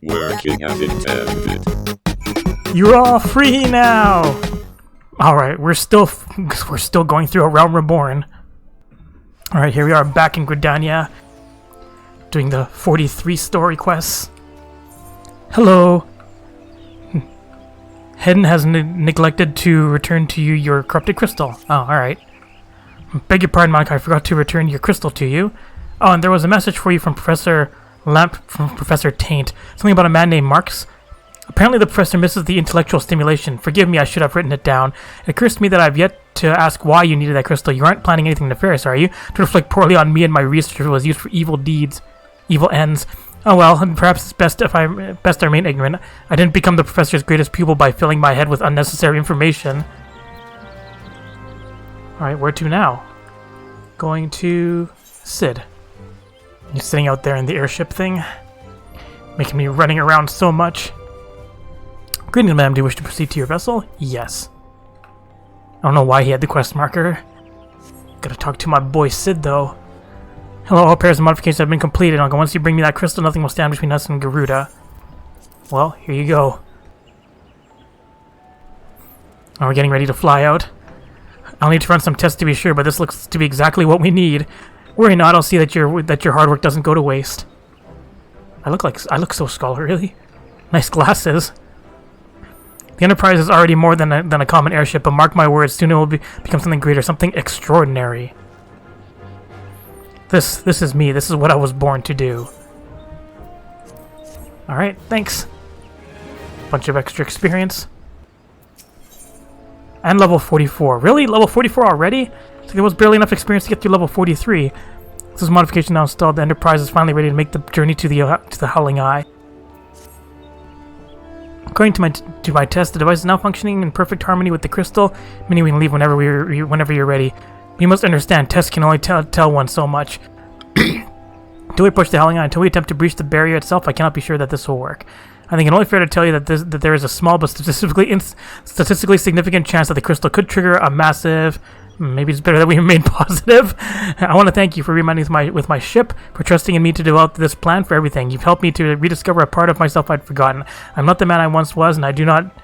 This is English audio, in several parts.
Working as intended. You're all free now! Alright, we're still going through a Realm Reborn. Alright, here we are back in Gridania, doing the 43 story quests. Hello! Hedden has neglected to return to you your corrupted crystal. Oh, alright. Beg your pardon, Mike, I forgot to return your crystal to you. Oh, and there was a message for you from Professor Lamp from Professor Taint. Something about a man named Marks. Apparently the professor misses the intellectual stimulation. Forgive me, I should have written it down. It occurs to me that I've yet to ask why you needed that crystal. You aren't planning anything nefarious, are you? To reflect poorly on me and my research was used for evil deeds, evil ends. Oh well, and perhaps it's best I remain ignorant. I didn't become the professor's greatest pupil by filling my head with unnecessary information. Alright, where to now? Going to Sid. He's sitting out there in the airship thing, making me running around so much. Greetings, madam. Do you wish to proceed to your vessel? Yes. I don't know why he had the quest marker. Gotta talk to my boy Sid, though. Hello, all pairs of modifications have been completed. Uncle, once you bring me that crystal, nothing will stand between us and Garuda. Well, here you go. Oh, we're getting ready to fly out. I'll need to run some tests to be sure, but this looks to be exactly what we need. Worry not, I'll see that your hard work doesn't go to waste. I look so scholarly. Nice glasses. The Enterprise is already more than a common airship, but mark my words, soon it will become something greater, something extraordinary. This is me. This is what I was born to do. Alright, thanks. Bunch of extra experience. And level 44. Really? Level 44 already? So there was barely enough experience to get through level 43. This modification now installed, the Enterprise is finally ready to make the journey to the Howling Eye. According to my test, the device is now functioning in perfect harmony with the crystal, meaning we can leave whenever you're ready. You must understand, tests can only tell one so much. Until we approach the Howling Eye, until we attempt to breach the barrier itself, I cannot be sure that this will work. I think it's only fair to tell you that there is a small but statistically significant chance that the crystal could trigger a massive... Maybe it's better that we remain positive. I want to thank you for reminding with my ship, for trusting in me to develop this plan for everything. You've helped me to rediscover a part of myself I'd forgotten. I'm not the man I once was, and I do not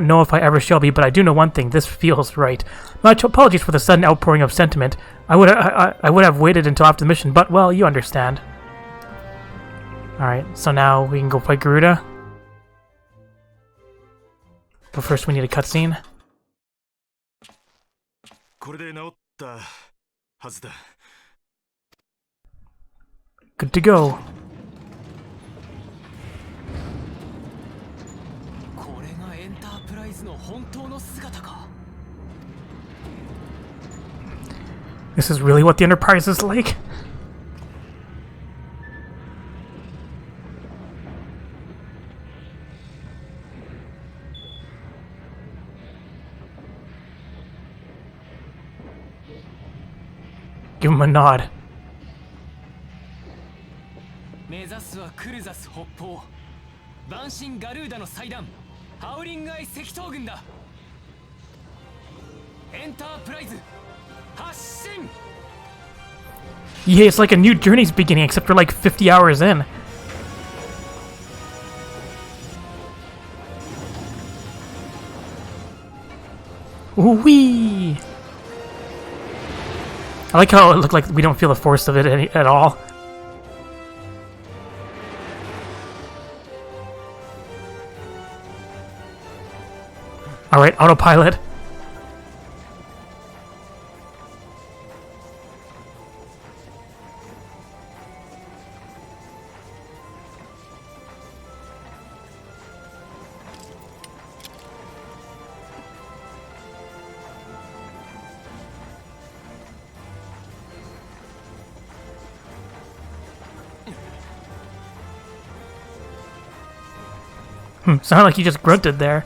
know if I ever shall be, but I do know one thing. This feels right. My apologies for the sudden outpouring of sentiment. I would have waited until after the mission, but, well, you understand. Alright, so now we can go fight Garuda. But first we need a cutscene. Good to go. This is really what the Enterprise is like? Give him a nod. Yeah, it's like a new journey's beginning, except for like 50 hours in. Wee! I like how it looked like we don't feel the force of it at all. Alright, autopilot. Sounded like you just grunted there.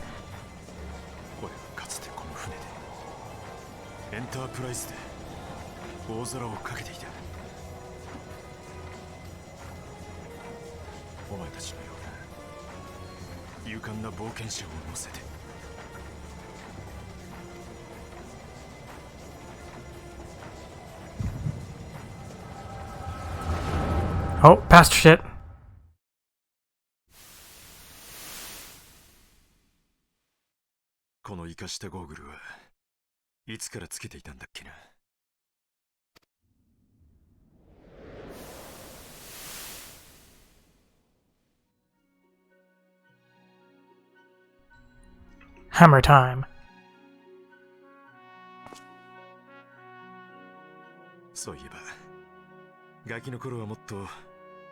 Oh, past shit. この生かしたゴーグルはいつからつけていたんだっけな。Hammer time. そういえばガキの頃はもっと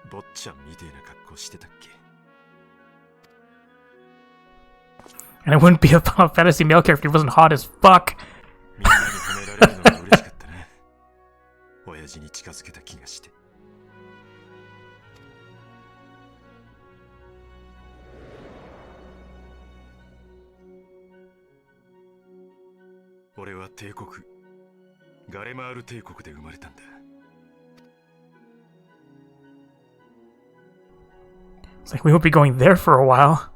坊ちゃんみてえな格好してたっけ。 And I wouldn't be a Final Fantasy male character if he wasn't hot as fuck. みんなに褒められるのが嬉しかったな。親父に近づけた気がして。俺は帝国ガレマール帝国で生まれたんだ。It's like we won't be going there for a while.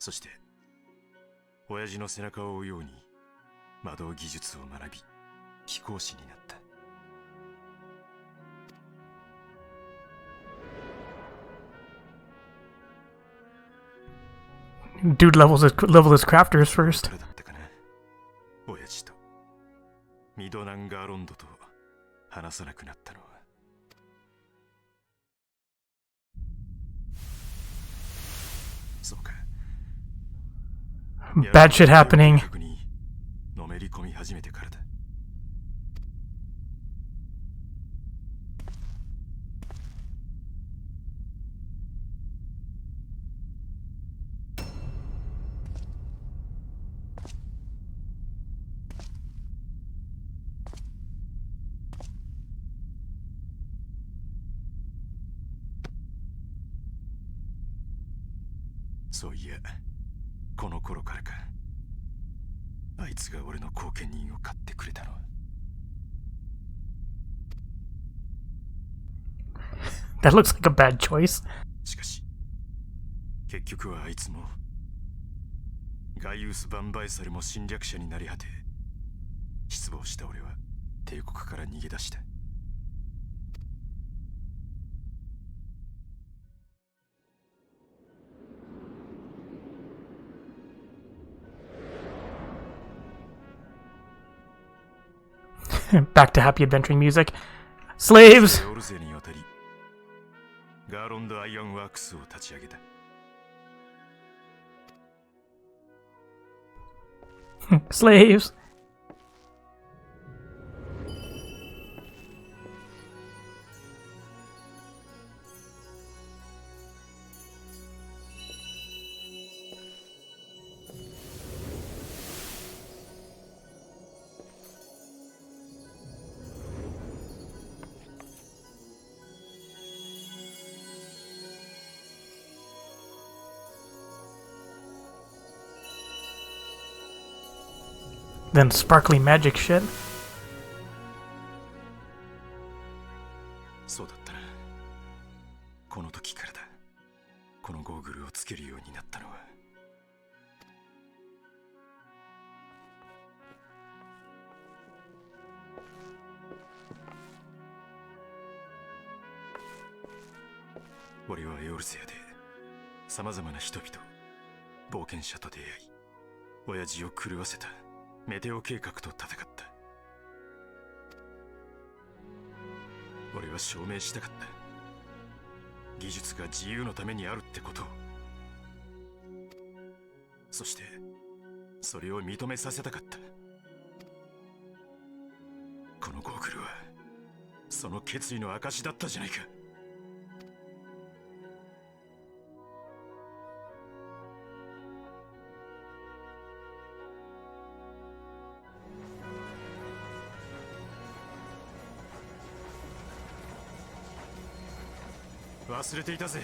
そして親父の背中を追うように魔導技術を学び貴公子になった。Dude level his crafters first. だったかな。親父とミドナンガーロンドと話さなくなったのは。そうか。Bad shit happening. のめり込み始めてからだ。そういや、この頃からか。あいつが俺の後見人を買ってくれたのは。That looks like a bad choice. しかし、結局はあいつもガイウス・バンバイサルも侵略者になり果て、失望した俺は帝国から逃げ出した。Back to happy adventuring music. Slaves! オルゼに渡り、ガーロンド・アイアンワークスを立ち上げた。Slaves! Then sparkly magic shit. そうだったな。この時からだ。このゴーグルをつけるようになったのは。俺はエオルセアで様々な人々、冒険者と出会い、親父を狂わせたメテオ計画と戦った。俺は証明したかった。技術が自由のためにあるってことを。そしてそれを認めさせたかった。このゴーグルはその決意の証だったじゃないか。忘れていたぜ。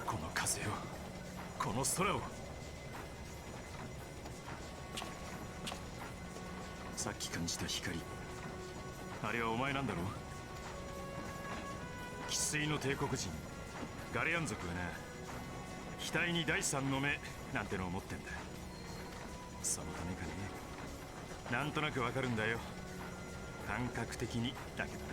この風を、この空を。さっき感じた光、あれはお前なんだろう。生粋の帝国人ガレアン族はな、額に第三の目なんてのを持ってんだ。そのためかね。なんとなくわかるんだよ。感覚的にだけどな。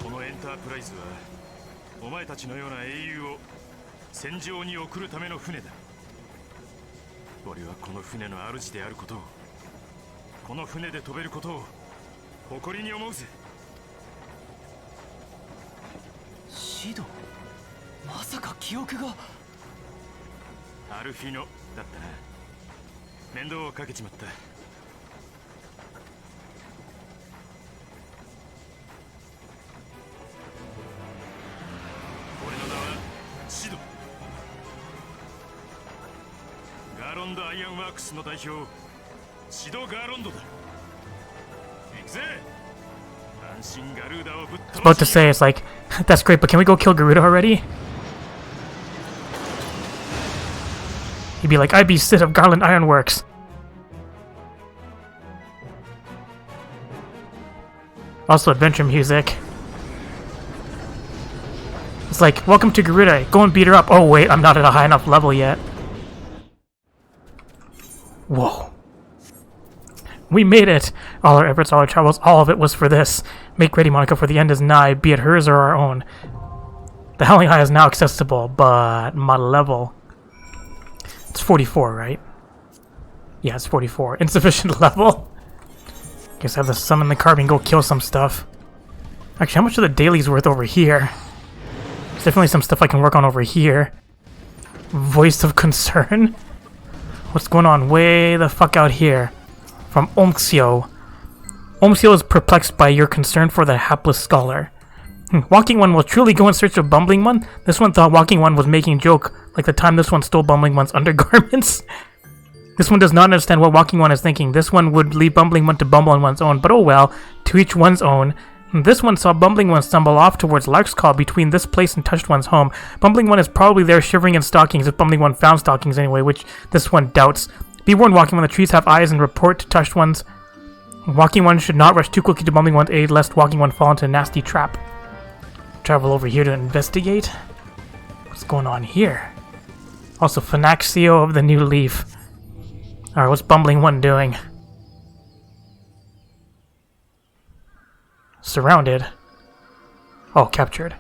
このエンタープライズはお前たちのような英雄を戦場に送るための船だ。俺はこの船の主であることを、この船で飛べることを誇りに思うぜ。シド、まさか記憶が。アルフィノだったな。面倒をかけちまった。俺の名はシド。ガーロンド・アイアンワークスの代表、シド・ガーロンドだ。行くぜ。安心ガルーダをぶっ飛ば About to say, it's like, that's great, but can we go kill Garuda already? He'd be like, I be Sid of Garland Ironworks. Also adventure music. It's like, welcome to Garuda, go and beat her up. Oh wait, I'm not at a high enough level yet. Whoa. We made it! All our efforts, all our travels, all of it was for this. Make ready, Monica, for the end is nigh, be it hers or our own. The Howling High is now accessible, but my level... It's 44, right? Yeah, it's 44. Insufficient level. Guess I have to summon the carbine and go kill some stuff. Actually, how much are the dailies worth over here? There's definitely some stuff I can work on over here. Voice of Concern? What's going on way the fuck out here? From Omxio. Omxio is perplexed by your concern for the hapless scholar. Walking One will truly go in search of Bumbling One? This one thought Walking One was making a joke, like the time this one stole Bumbling One's undergarments. This one does not understand what Walking One is thinking. This one would leave Bumbling One to bumble on one's own, but oh well, to each one's own. This one saw Bumbling One stumble off towards Lark's Call between this place and Touched One's home. Bumbling One is probably there shivering in stockings, if Bumbling One found stockings anyway, which this one doubts. Be warned, Walking One, the trees have eyes and report to Touched Ones. Walking One should not rush too quickly to Bumbling One's aid, lest Walking One fall into a nasty trap. Travel over here to investigate. What's going on here? Also, Finaxio of the New Leaf. Alright, what's Bumbling One doing? Surrounded. Oh, captured.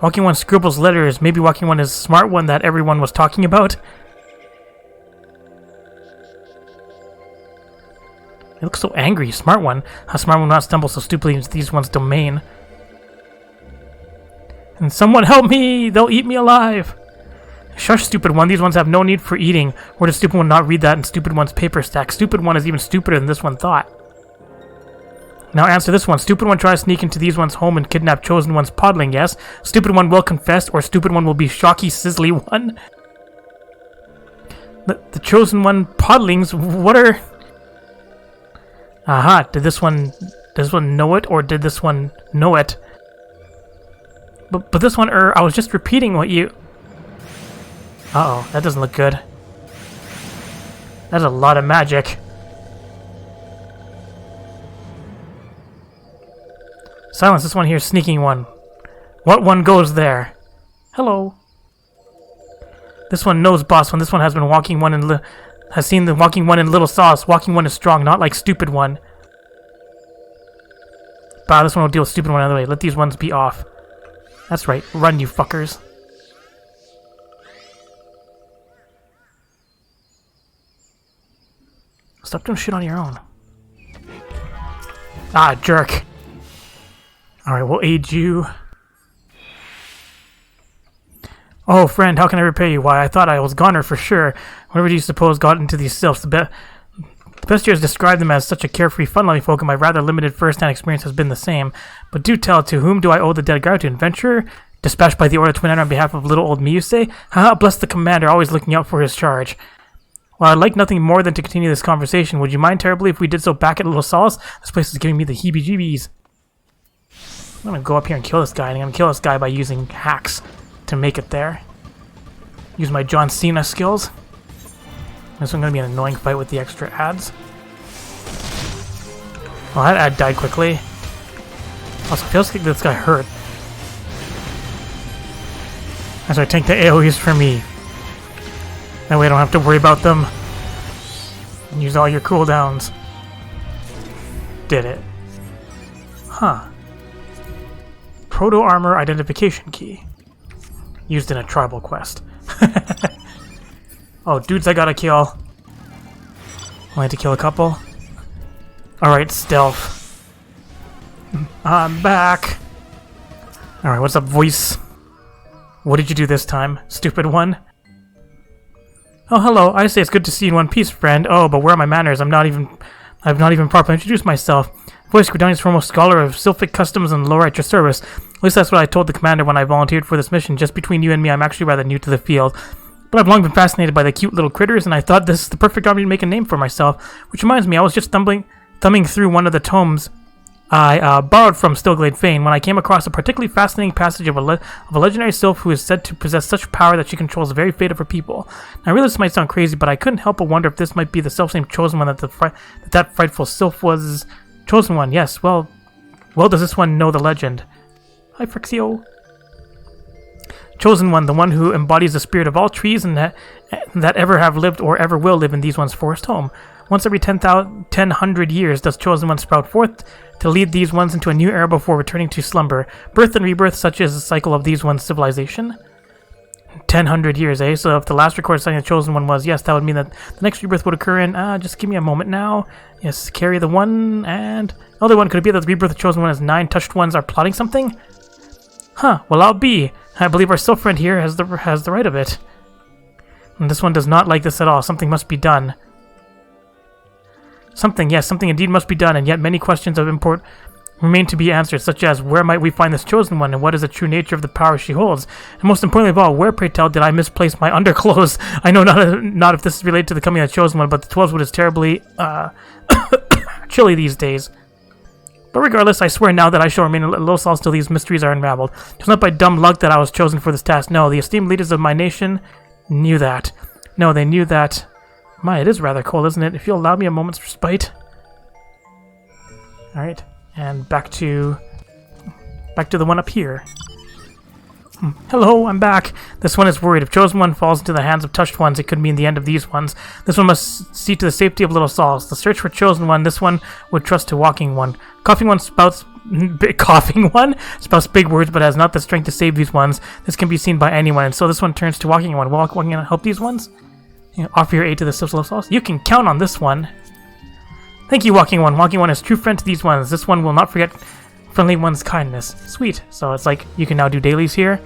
Walking One scribbles letters. Maybe Walking One is the smart one that everyone was talking about. He looks so angry. Smart One. How Smart One will not stumble so stupidly into these one's domain. And someone help me! They'll eat me alive! Shush, Stupid One. These ones have no need for eating. Or did Stupid One not read that in Stupid One's paper stack? Stupid One is even stupider than this one thought. Now answer this one. Stupid One tries to sneak into these one's home and kidnap Chosen One's podling, yes? Stupid One will confess, or Stupid One will be Shocky Sizzly One. The Chosen One podlings, what are... Aha, did this one know it, or did this one know it? But this one, I was just repeating what you... Uh-oh, that doesn't look good. That's a lot of magic. Silence, this one here, sneaking one. What one goes there? Hello. This one knows Boss One. This one has been Walking One and has seen the Walking One in Little Sauce. Walking One is strong, not like Stupid One. Bah, this one will deal with Stupid One another way. Let these ones be off. That's right. Run, you fuckers. Stop doing shit on your own. Ah, jerk. Alright, we'll aid you. Oh, friend, how can I repay you? Why, I thought I was goner for sure. Whatever do you suppose got into these Sylphs? The best years describe them as such a carefree, fun-loving folk, and my rather limited first-hand experience has been the same. But do tell, to whom do I owe the dead guard? To adventurer? Dispatched by the Order Twin on behalf of little old me, you say? Haha, bless the commander, always looking out for his charge. Well, I'd like nothing more than to continue this conversation. Would you mind terribly if we did so back at Little Solace? This place is giving me the heebie-jeebies. I'm gonna go up here and kill this guy, and I'm gonna kill this guy by using hacks to make it there. Use my John Cena skills. This one's gonna be an annoying fight with the extra ads. Well, that ad died quickly. Also, feels like this guy hurt. As I take the AoEs for me. That way I don't have to worry about them. And use all your cooldowns. Did it. Huh. Proto-armor identification key. Used in a tribal quest. Oh, dudes I gotta kill. Only to kill a couple. Alright, stealth. I'm back! Alright, what's up, Voice? What did you do this time, stupid one? Oh, hello. I say it's good to see you in one piece, friend. Oh, but where are my manners? I've not even properly introduced myself. Voice, Gridania's foremost scholar of Sylphic customs and lore at your service. At least that's what I told the commander when I volunteered for this mission. Just between you and me, I'm actually rather new to the field. But I've long been fascinated by the cute little critters, and I thought this is the perfect army to make a name for myself. Which reminds me, I was just thumbing through one of the tomes I borrowed from Stillglade Fane when I came across a particularly fascinating passage of a legendary sylph who is said to possess such power that she controls the very fate of her people. Now, I realize this might sound crazy, but I couldn't help but wonder if this might be the self-same chosen one that frightful sylph was. Chosen one, yes. Well, does this one know the legend? Hi, Frixio. Chosen one, the one who embodies the spirit of all trees and that ever have lived or ever will live in these one's forest home. Once every 10,100 years does Chosen One sprout forth to lead these ones into a new era before returning to slumber. Birth and rebirth, such is the cycle of these ones' civilization. 1,000 years, eh? So if the last recorded sign of the Chosen One was, yes, that would mean that the next rebirth would occur in, just give me a moment now. Yes, carry the one, and... Other one, could it be that the rebirth of the Chosen One is 9 touched ones are plotting something? Huh, well I'll be. I believe our sylph friend here has the right of it. And this one does not like this at all. Something must be done. Something indeed must be done, and yet many questions of import remain to be answered, such as, where might we find this Chosen One, and what is the true nature of the power she holds? And most importantly of all, where, pray tell, did I misplace my underclothes? I know not if this is related to the coming of the Chosen One, but the 12's Wood is terribly, chilly these days. But regardless, I swear now that I shall remain a little Solace till these mysteries are unraveled. It was not by dumb luck that I was chosen for this task. No, the esteemed leaders of my nation knew that. No, they knew that... My, it is rather cold, isn't it? If you'll allow me a moment's respite. Alright, and back to the one up here. Hello, I'm back. This one is worried. If Chosen One falls into the hands of touched ones, it could mean the end of these ones. This one must see to the safety of little Solace. The search for Chosen One, this one would trust to Walking One. Coughing One spouts big words, but has not the strength to save these ones. This can be seen by anyone, and so this one turns to Walking One. Walking One help these ones? You know, offer your aid to the Sylphs of Solace. You can count on this one. Thank you, Walking One. Walking One is true friend to these ones. This one will not forget friendly one's kindness. Sweet. So it's like you can now do dailies here.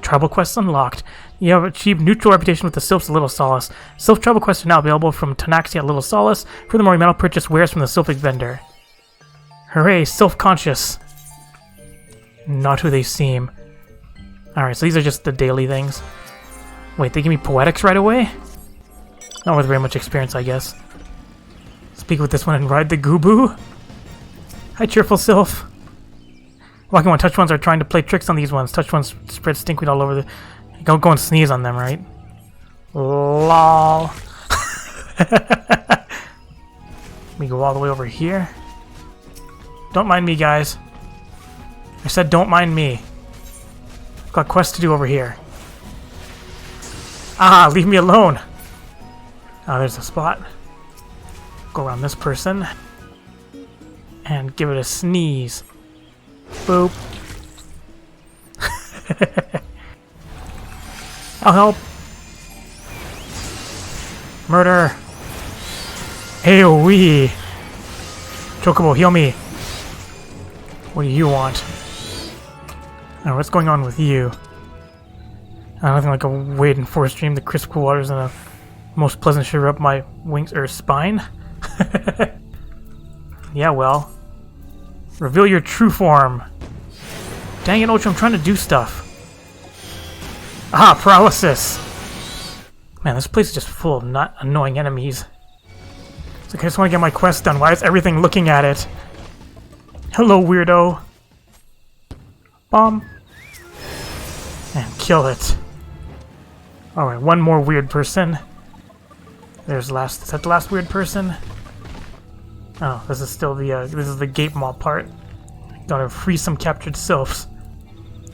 Tribal quests unlocked. You have achieved neutral reputation with the Sylphs of Little Solace. Sylph tribal quests are now available from Tanaxia at Little Solace. Furthermore, you may now purchase wares from the Sylphic vendor. Hooray, self-conscious. Not who they seem. Alright, so these are just the daily things. Wait, they give me poetics right away? Not worth very much experience, I guess. Speak with this one and ride the Gooboo. Hi, cheerful Sylph. Walking One, touch ones are trying to play tricks on these ones. Touch ones spread stinkweed all over the... Don't go and sneeze on them, right? Lol. We go all the way over here. Don't mind me, guys. I said don't mind me. I've got quests to do over here. Ah, leave me alone. Ah, there's a spot. Go around this person. And give it a sneeze. Boop. I'll help. Murder. AoE. Chocobo, heal me. What do you want? Oh, what's going on with you? Nothing like a wade and forest stream, the crisp cool waters, and a most pleasant shiver up my wings or spine. Yeah, well. Reveal your true form. Dang it, Ultra, I'm trying to do stuff. Ah, paralysis. Man, this place is just full of not annoying enemies. It's like I just want to get my quest done. Why is everything looking at it? Hello, weirdo. Bomb. And kill it. Alright, one more weird person. There's last... Is that the last weird person? Oh, this is still the, this is the Gape Maw part. Gotta free some captured Sylphs.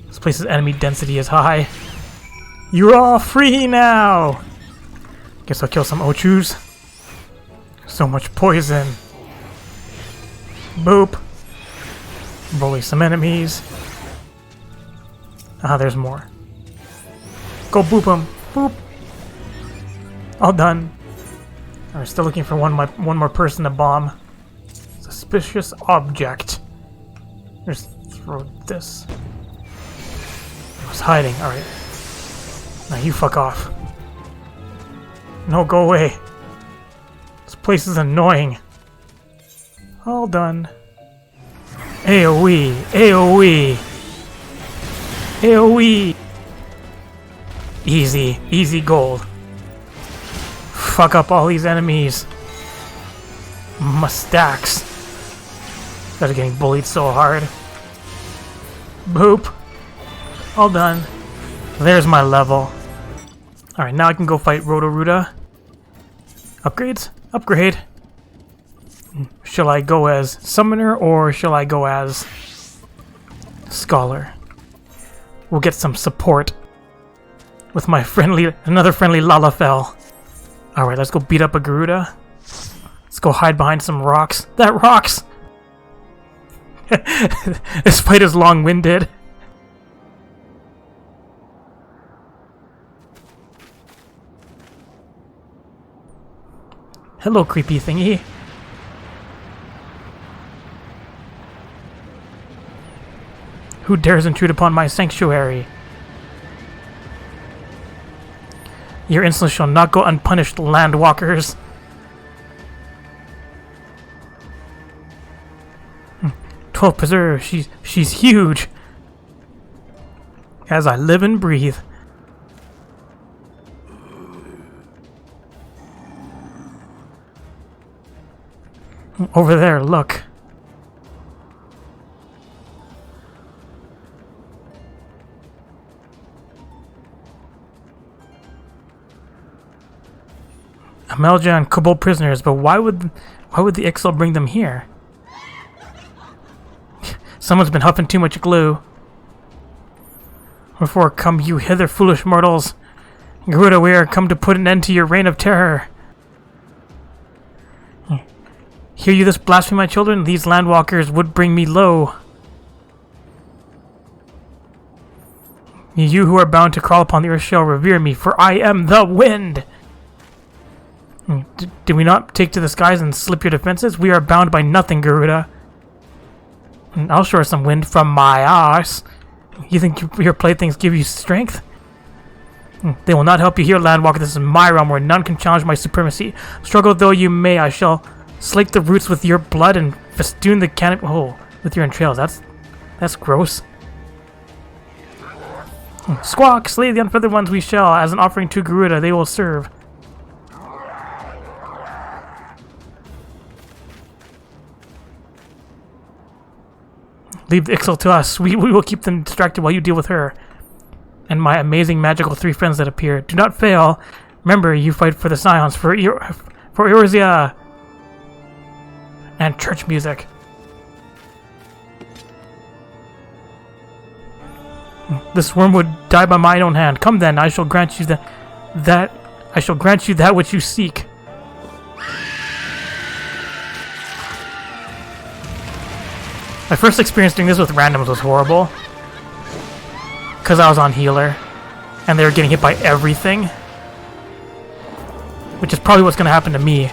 This place's enemy density is high. You're all free now! Guess I'll kill some Ochus. So much poison. Boop. Bully some enemies. Ah, there's more. Go boop them. Boop. All done. We're still looking for one more person to bomb. Suspicious object. Just throw this. I was hiding. Alright. Now you fuck off. No, go away. This place is annoying. All done. AoE. AoE. AoE. Easy. Easy gold. Fuck up all these enemies. Mustax. Guys are getting bullied so hard. Boop. All done. There's my level. Alright, now I can go fight Garuda. Upgrades? Upgrade. Shall I go as Summoner or shall I go as Scholar? We'll get some support with my another friendly Lalafell. Alright, let's go beat up a Garuda. Let's go hide behind some rocks. That rocks! This fight is long-winded. Hello, creepy thingy. Who dares intrude upon my sanctuary? Your insolence shall not go unpunished, landwalkers. 12 preserve. She's huge. As I live and breathe. Over there, look. Amelja and Kobold prisoners, but why would the Ixal bring them here? Someone's been huffing too much glue. Wherefore come you hither, foolish mortals. Garuda, we are come to put an end to your reign of terror. Hear you this blasphemy, my children? These landwalkers would bring me low. You who are bound to crawl upon the earth shall revere me, for I am the wind. Did we not take to the skies and slip your defenses? We are bound by nothing, Garuda. I'll show her some wind from my arse. You think your playthings give you strength? They will not help you here, Landwalker. This is my realm where none can challenge my supremacy. Struggle though you may, I shall slake the roots with your blood and festoon the canopy with your entrails. That's gross. Squawk! Slay the unfeathered ones we shall. As an offering to Garuda, they will serve. Leave the Ixal to us. We will keep them distracted while you deal with her. And my amazing magical 3 friends that appear. Do not fail. Remember, you fight for the Scions, for Eorzea. And church music. This worm would die by mine own hand. Come then, I shall grant you I shall grant you that which you seek. My first experience doing this with randoms was horrible. Because I was on healer. And they were getting hit by everything. Which is probably what's going to happen to me.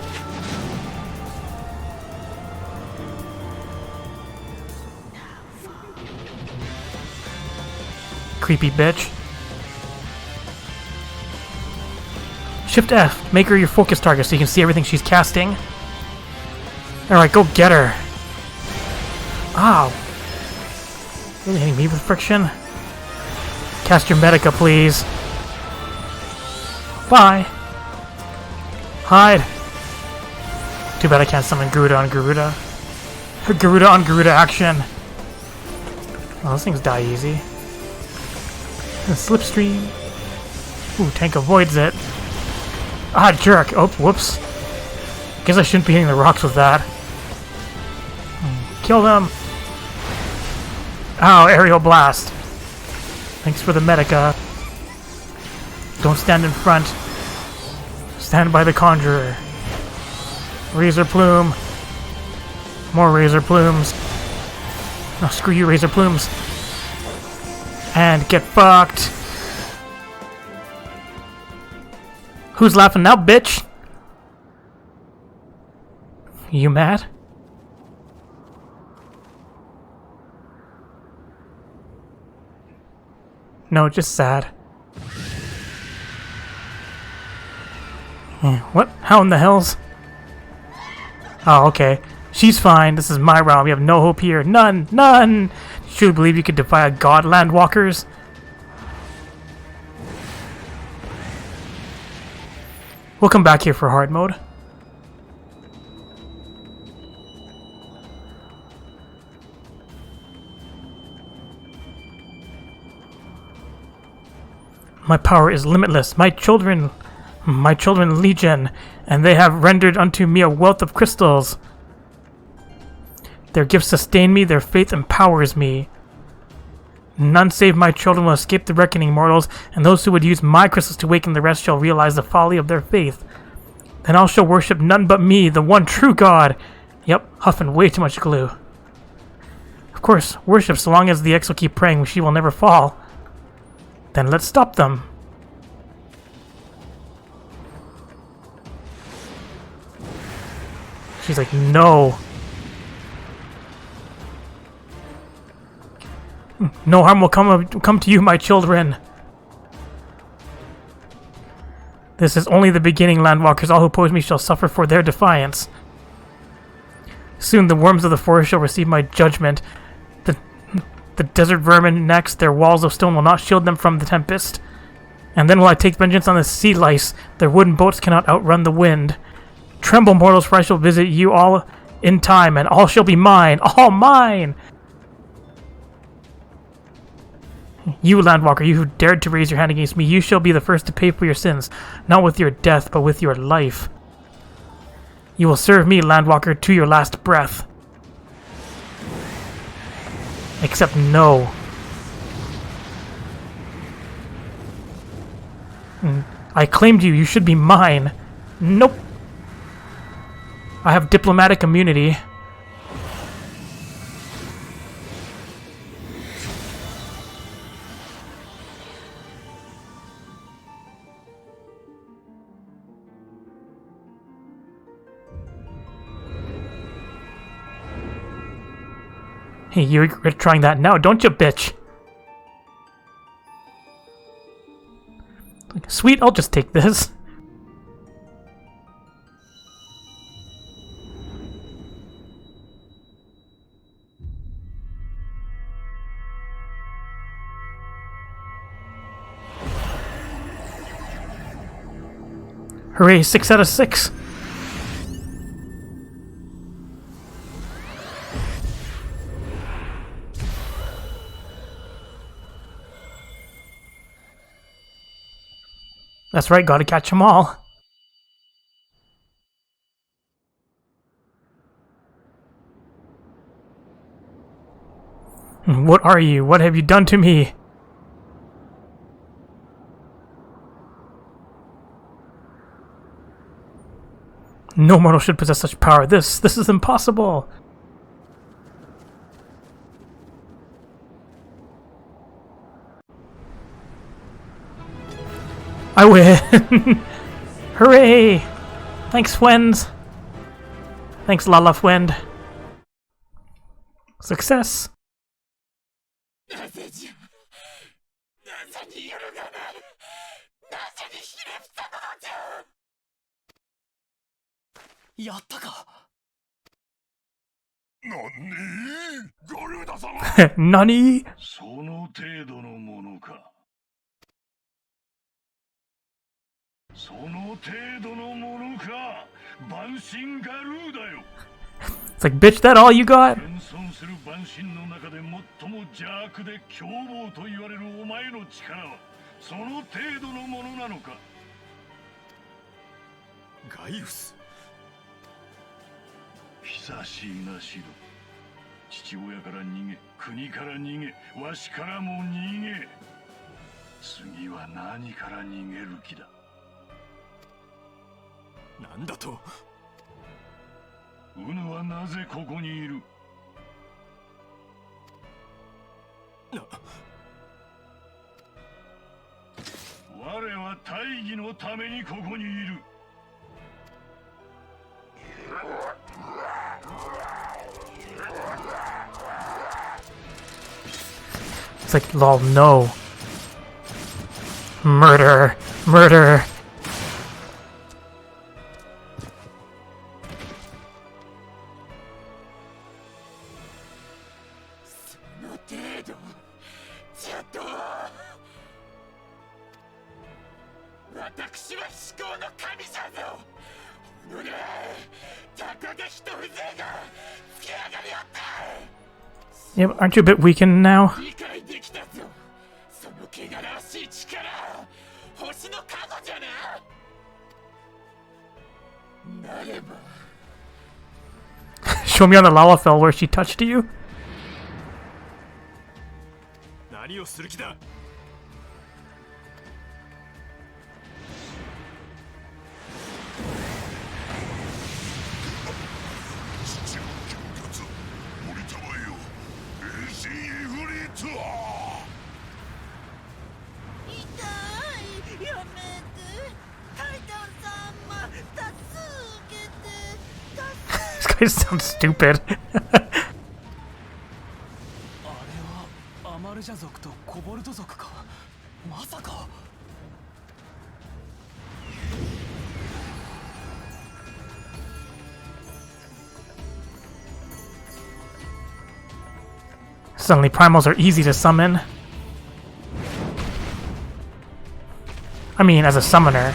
Creepy bitch. Shift F. Make her your focus target so you can see everything she's casting. Alright, go get her. Ow. Really hitting me with friction? Cast your Medica, please. Bye. Hide. Too bad I can't summon Garuda on Garuda. Garuda on Garuda action. Oh, those things die easy. And Slipstream. Ooh, tank avoids it. Ah, jerk. Oh, whoops. Guess I shouldn't be hitting the rocks with that. Kill them. Ow, aerial blast. Thanks for the medica. Don't stand in front. Stand by the conjurer. Razor plume. More razor plumes. Oh, screw you, razor plumes. And get fucked. Who's laughing now, bitch? You mad? No, just sad. What? How in the hells? Oh, okay. She's fine. This is my realm. We have no hope here. None. None! You truly believe you could defy a god, landwalkers? We'll come back here for hard mode. My power is limitless. My children legion, and they have rendered unto me a wealth of crystals. Their gifts sustain me, their faith empowers me. None save my children will escape the reckoning, mortals, and those who would use my crystals to waken the rest shall realize the folly of their faith. Then all shall worship none but me, the one true God. Yep, huffing way too much glue. Of course, worship so long as the X will keep praying she will never fall. Then let's stop them. She's like, no. No harm will come to you, my children. This is only the beginning, landwalkers. All who oppose me shall suffer for their defiance. Soon the worms of the forest shall receive my judgment. The desert vermin next, their walls of stone will not shield them from the tempest. And then will I take vengeance on the sea lice. Their wooden boats cannot outrun the wind. Tremble, mortals, for I shall visit you all in time, and all shall be mine. All mine! You, landwalker, you who dared to raise your hand against me, you shall be the first to pay for your sins, not with your death, but with your life. You will serve me, landwalker, to your last breath. Except no. I claimed you, you should be mine. Nope. I have diplomatic immunity. Hey, you regret trying that now, don't you, bitch? Sweet, I'll just take this. Hooray, 6 out of 6. That's right, gotta catch them all. What are you? What have you done to me? No mortal should possess such power. This is impossible. I win! Hooray! Thanks, friends. Thanks, Lala Friend. Success! Nani? その程度のものか。その程度のものか。万神ガルーだよ。It's like, bitch, that all you got? 謙遜する万神の中で最も邪悪で凶暴と言われるお前の力はその程度のものなのか。ガイウス。久しいなシド。父親から逃げ、国から逃げ、わしからも逃げ。次は何から逃げる気だ。なんだと。ウヌはなぜここにいる。我は大義のためにここにいる。It's like, lol, no. Murder. Murder. Yeah, aren't you a bit weakened now? Show me on the Lalafell where she touched you. This guy sounds stupid. Suddenly primals are easy to summon. I mean, as a summoner.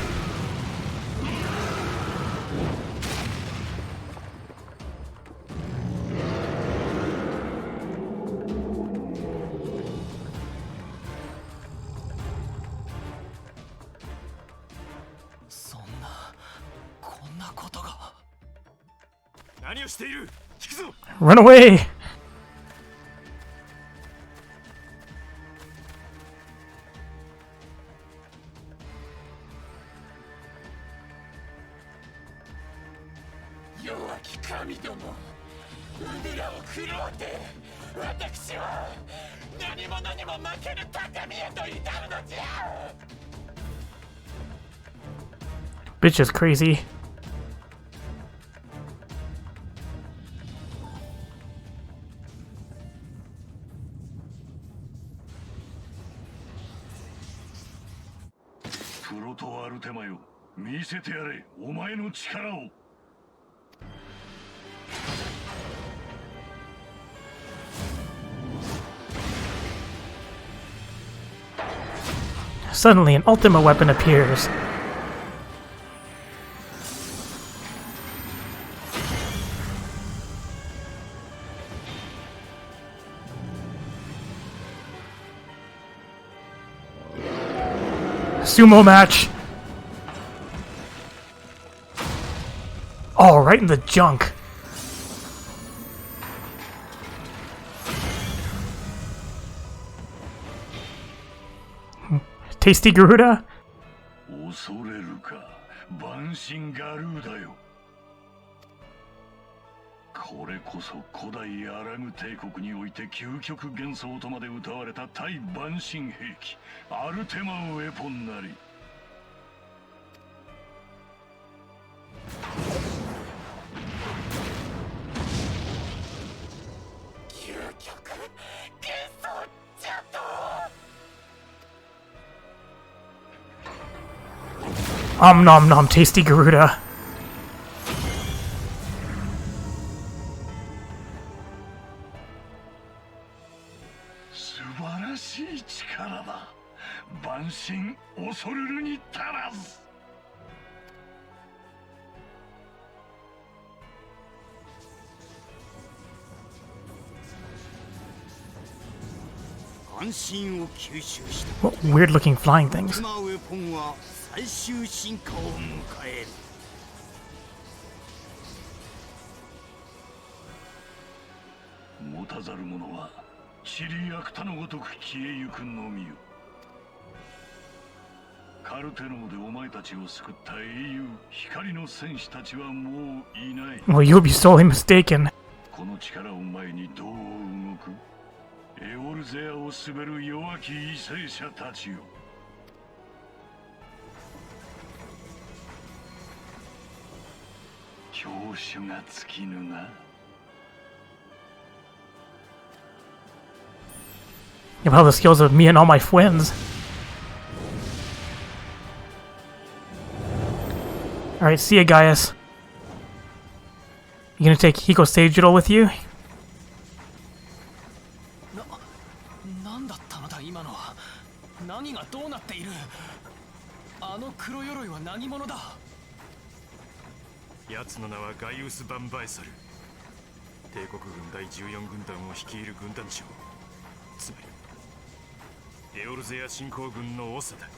Run away! Bitch is crazy. Suddenly, an ultimate weapon appears. Sumo match! Oh, right in the junk. Tasty Garuda? 恐れるか、万神ガルーダよ。これこそ古代アラム帝国において究極幻想とまで謳われた対万神兵器、アルテマウェポンなり。究極幻想じゃと。Nom nom, tasty Garuda. 素晴らしい力だ。万神恐るるに足らず。What weird looking flying things. 最終進化を迎える。持たざる者は塵やくたのごとく消えゆくのみよ。カルテノーでお前たちを救った英雄光の戦士たちはもういない。Well, you'll be sorely mistaken. この力を前にどう動く？エオルゼアを滑る弱き為政者たちよ。教習が尽きぬな。You have all the skills of me and all my friends. Alright, see ya, Gaius. You gonna take Hiko Sagittal with you? なんだったのだ今のは。何がどうなっている？あの黒鎧は何者だ？奴の名はガイウス・バンバエサル。帝国軍第14軍団を率いる軍団長、つまりエオルゼア侵攻軍の長だ。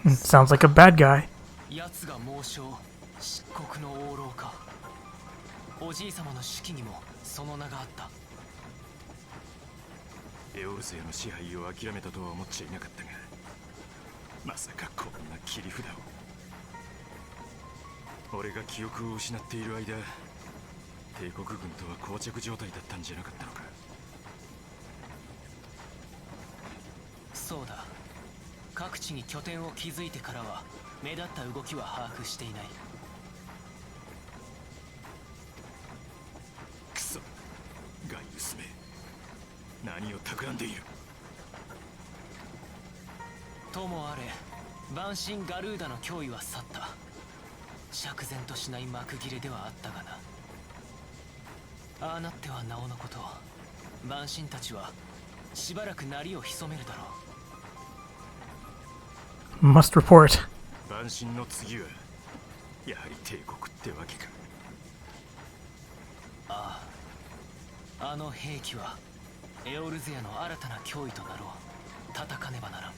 Sounds like a bad guy. 奴が猛将、漆黒の王老か。おじい様の手記にもその名があった。エオルゼアの支配を諦めたとは思っちゃいなかったが、まさかこんな切り札を。俺が記憶を失っている間、帝国軍とは膠着状態だったんじゃなかったのか。そうだ。各地に拠点を築いてからは目立った動きは把握していない。クソ、ガイウスめ、何を企んでいる。ともあれ、万神ガルーダの脅威は去った。釈然としない幕切れではあったがな。ああなってはなおのこと、万神たちはしばらく鳴りを潜めるだろう。Must report. 万神の次はやはり帝国ってわけか。ああ、あの兵器はエオルゼアの新たな脅威となろう。叩かねばならん。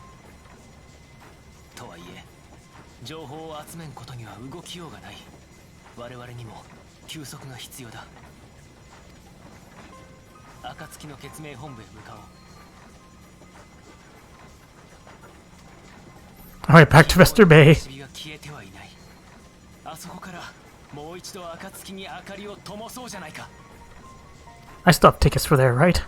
とはいえ情報を集めんことには動きようがない。我々にも休息が必要だ。暁の決命本部へ向かおう。Alright, back to Vesper Bay. が消えてはいない。あそこからもう一度暁に明かりを灯そうじゃないか。I still have tickets for there, right?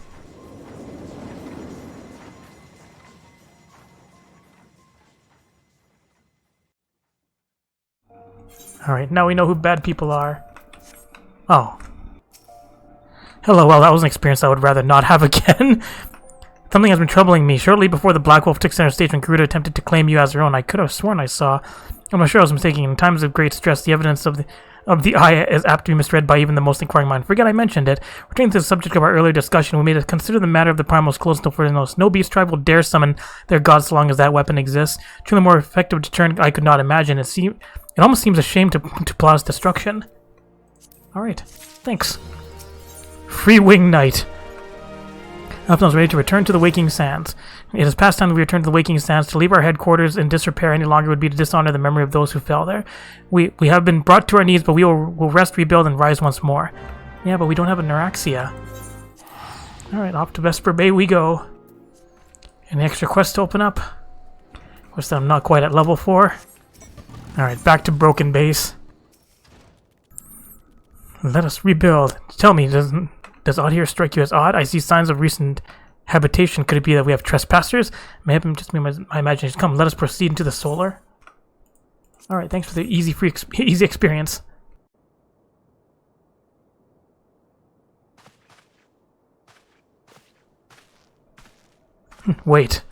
Alright, now we know who bad people are. Oh. Hello, well, that was an experience I would rather not have again. Something has been troubling me. Shortly before the Black Wolf took center stage when Garuda attempted to claim you as her own, I could have sworn I saw. I'm not sure I was mistaken. In times of great stress, the evidence of the eye is apt to be misread by even the most inquiring mind. Forget I mentioned it. Returning to the subject of our earlier discussion, we made us consider the matter of the primals close until further notice. No beast tribe will dare summon their gods so long as that weapon exists. Truly more effective deterrent I could not imagine. It almost seems a shame to plot its destruction. Alright, thanks. Free Wing Knight. Elfton is ready to return to the Waking Sands. It is past time that we return to the Waking Sands. To leave our headquarters in disrepair any longer would be to dishonor the memory of those who fell there. We have been brought to our knees, but will rest, rebuild, and rise once more. Yeah, but we don't have a Neuraxia. Alright, off to Vesper Bay we go. Any extra quests to open up? Wish that I'm not quite at level 4. Alright, back to Broken Base. Let us rebuild. Tell me, does odd here strike you as odd? I see signs of recent habitation. Could it be that we have trespassers? May have just been my imagination. Come, let us proceed into the solar. Alright, thanks for the easy experience. Wait.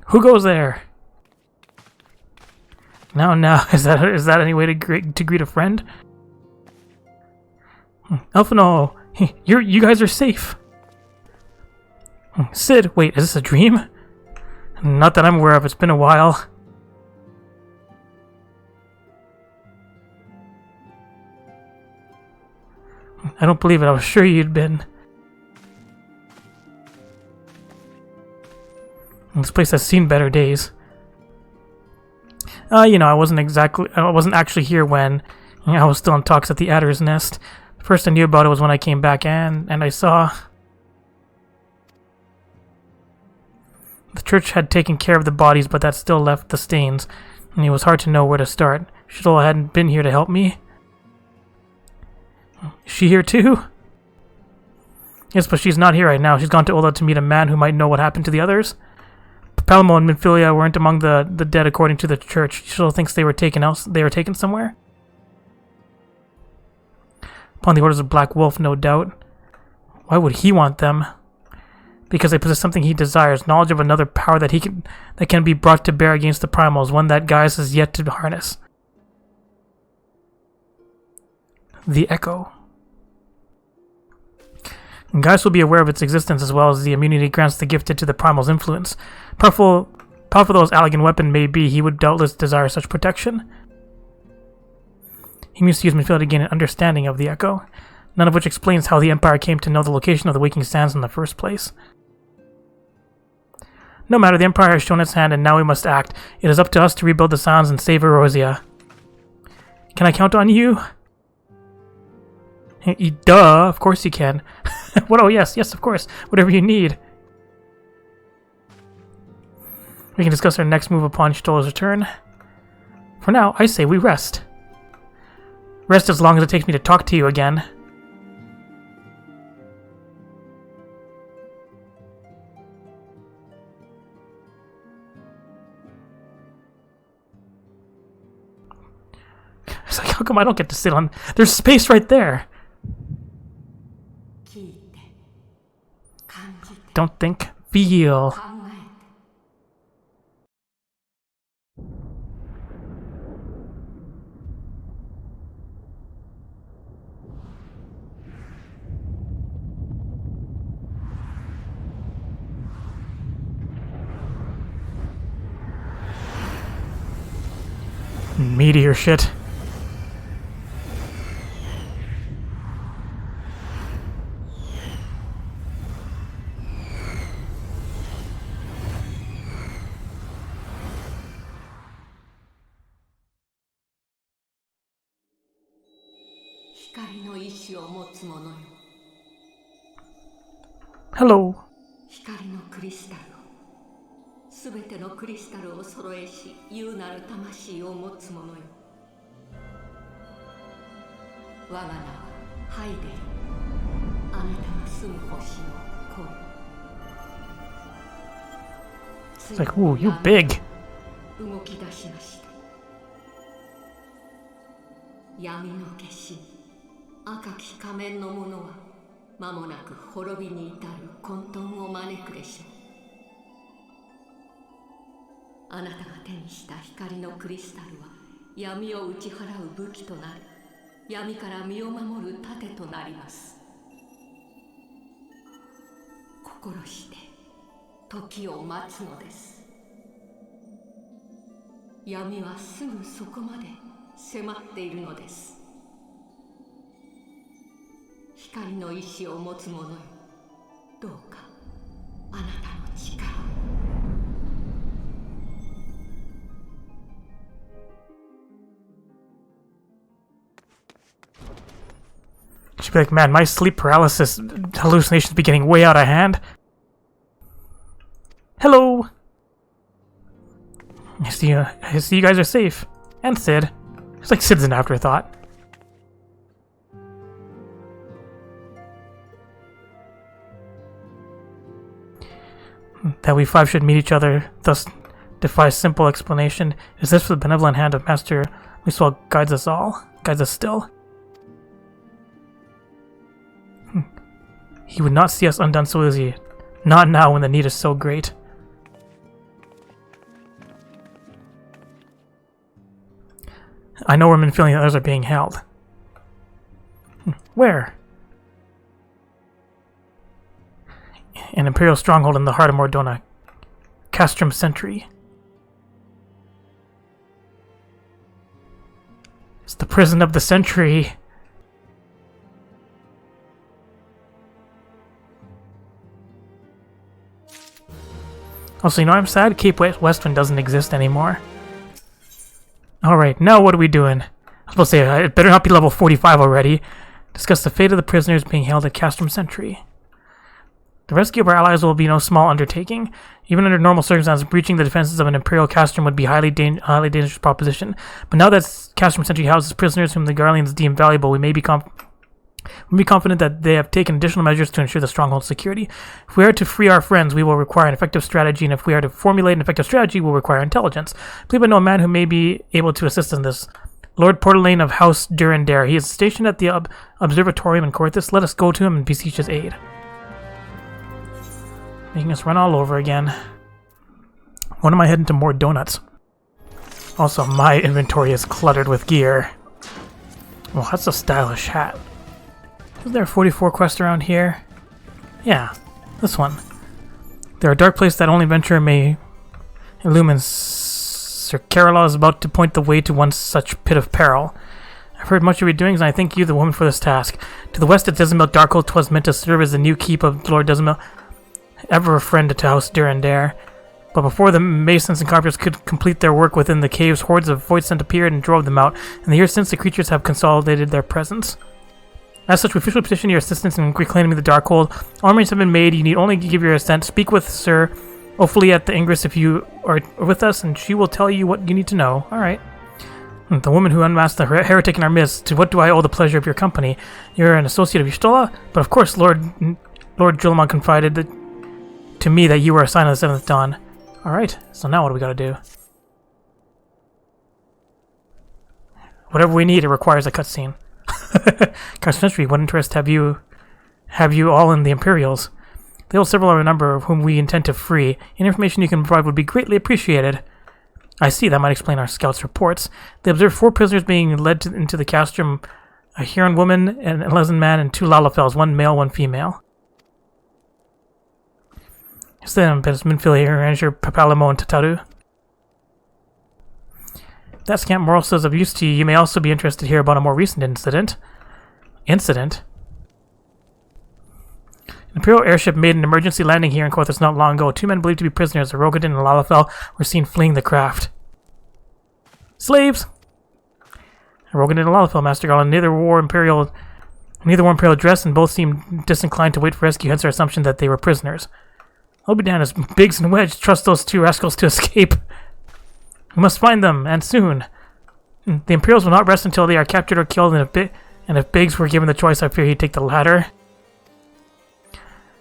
Who goes there? Now, is that any way to greet a friend? Elfino, you guys are safe. Sid, wait, is this a dream? Not that I'm aware of. It's been a while. I don't believe it. I was sure you'd been. This place has seen better days. I wasn't actually here when I was still in talks at the Adder's Nest. The first I knew about it was when I came back and I saw the church had taken care of the bodies, but that still left the stains, and it was hard to know where to start. Shuttle hadn't been here to help me. Is she here too? Yes, but she's not here right now. She's gone to Ola to meet a man who might know what happened to the others. Palamo and Minfilia weren't among the dead according to the church. Shuttle thinks they were taken somewhere. Upon the orders of Black Wolf, no doubt. Why would he want them? Because they possess something he desires, knowledge of another power that can be brought to bear against the primals, one that Gaius has yet to harness. The Echo. Gaius will be aware of its existence as well as the immunity grants the gifted to the primal's influence. Powerful though his elegant weapon may be, he would doubtless desire such protection. He must use Minfilia to gain an understanding of the Echo, none of which explains how the Empire came to know the location of the Waking Sands in the first place. No matter, the Empire has shown its hand and now we must act. It is up to us to rebuild the Sands and save Erosia. Can I count on you? Duh, of course you can. What? Oh yes, of course. Whatever you need. We can discuss our next move upon Stolla's return. For now, I say we rest. Rest as long as it takes me to talk to you again. It's like, how come I don't get to sit on... There's space right there! Don't think, feel. Meteor shit. Hello. 光のクリスタルをすべてのクリスタルを揃えし優なる魂を持つ者よ。我が名はハイデル。あなたの住む星の声。 It's like, ooh, you big. 動き出しました。闇の化身、赤き仮面の者は間もなく滅びに至る混沌を招くでしょう。あなたが手にした光のクリスタルは闇を打ち払う武器となり、闇から身を守る盾となります。心して時を待つのです。闇はすぐそこまで迫っているのです。光の意志を持つ者よ、どうかあなたの力を。She'd be like, man, my sleep paralysis hallucinations be getting way out of hand. Hello! I see you guys are safe. And Sid. It's like Sid's an afterthought. That we five should meet each other, thus defies simple explanation. Is this for the benevolent hand of Master Muswell guides us all? Guides us still? He would not see us undone so easily. Not now when the need is so great. I know where Minfilia and others are being held. Where? An Imperial stronghold in the heart of Mordona. Castrum Sentry. It's the prison of the Sentry. Also, you know I'm sad? Cape Westwind doesn't exist anymore. Alright, now what are we doing? I was supposed to say, it better not be level 45 already. Discuss the fate of the prisoners being held at Castrum Sentry. The rescue of our allies will be no small undertaking. Even under normal circumstances, breaching the defenses of an Imperial Castrum would be a highly dangerous proposition. But now that Castrum Sentry houses prisoners whom the Garleans deem valuable, we may be confident that they have taken additional measures to ensure the stronghold's security. If we are to free our friends, we will require an effective strategy, and if we are to formulate an effective strategy, we will require intelligence. I believe I know a man who may be able to assist in this. Lord Portelaine of House Durandare. He is stationed at the Observatorium in Corthus. Let us go to him and beseech his aid. Making us run all over again. When am I heading to more donuts? Also, my inventory is cluttered with gear. Well, that's a stylish hat. Is there a 44 quest around here? Yeah, this one. There are dark places that only venture may illumine. Sir Carola is about to point the way to one such pit of peril. I've heard much of your doings, and I thank you, the woman, for this task. To the west at Dzemael, Darkhold 'twas meant to serve as the new keep of Lord Dzemael, ever a friend to House Durandare. But before the masons and carpenters could complete their work within the caves, hordes of Voyce appeared and drove them out. In the years since, the creatures have consolidated their presence. As such, we officially petition your assistance in reclaiming the Darkhold. Armories have been made. You need only give your assent. Speak with Sir Ophelia at the Ingress if you are with us, and she will tell you what you need to know. Alright. The woman who unmasked the heretic in our midst. To what do I owe the pleasure of your company? You're an associate of Y'shtola? But of course, Lord Julamon confided to me that you were a sign of the Seventh Dawn. Alright, so now what do we gotta do? Whatever we need, it requires a cutscene. Castrum Sentry, what interest have you all in the Imperials? They hold several of a number of whom we intend to free. Any information you can provide would be greatly appreciated. I see, that might explain our scouts' reports. They observed 4 prisoners being led into the Castrum, a Huron woman, an Elezen man, and 2 Lalafels, 1 male, 1 female. Then, Minfili, Ranger, Papalamo, and Tataru. That scant moral says of use to you. You may also be interested to hear about a more recent incident. An Imperial airship made an emergency landing here in Corthus not long ago. 2 men believed to be prisoners, a Rogadin and a Lalafell, were seen fleeing the craft. Slaves! A Rogadin and a Lalafell, Master Garland. Neither wore Imperial dress, and both seemed disinclined to wait for rescue, hence our assumption that they were prisoners. I'll be down as Biggs and Wedge trust those 2 rascals to escape. We must find them, and soon. The Imperials will not rest until they are captured or killed, and if Biggs were given the choice, I fear he'd take the latter.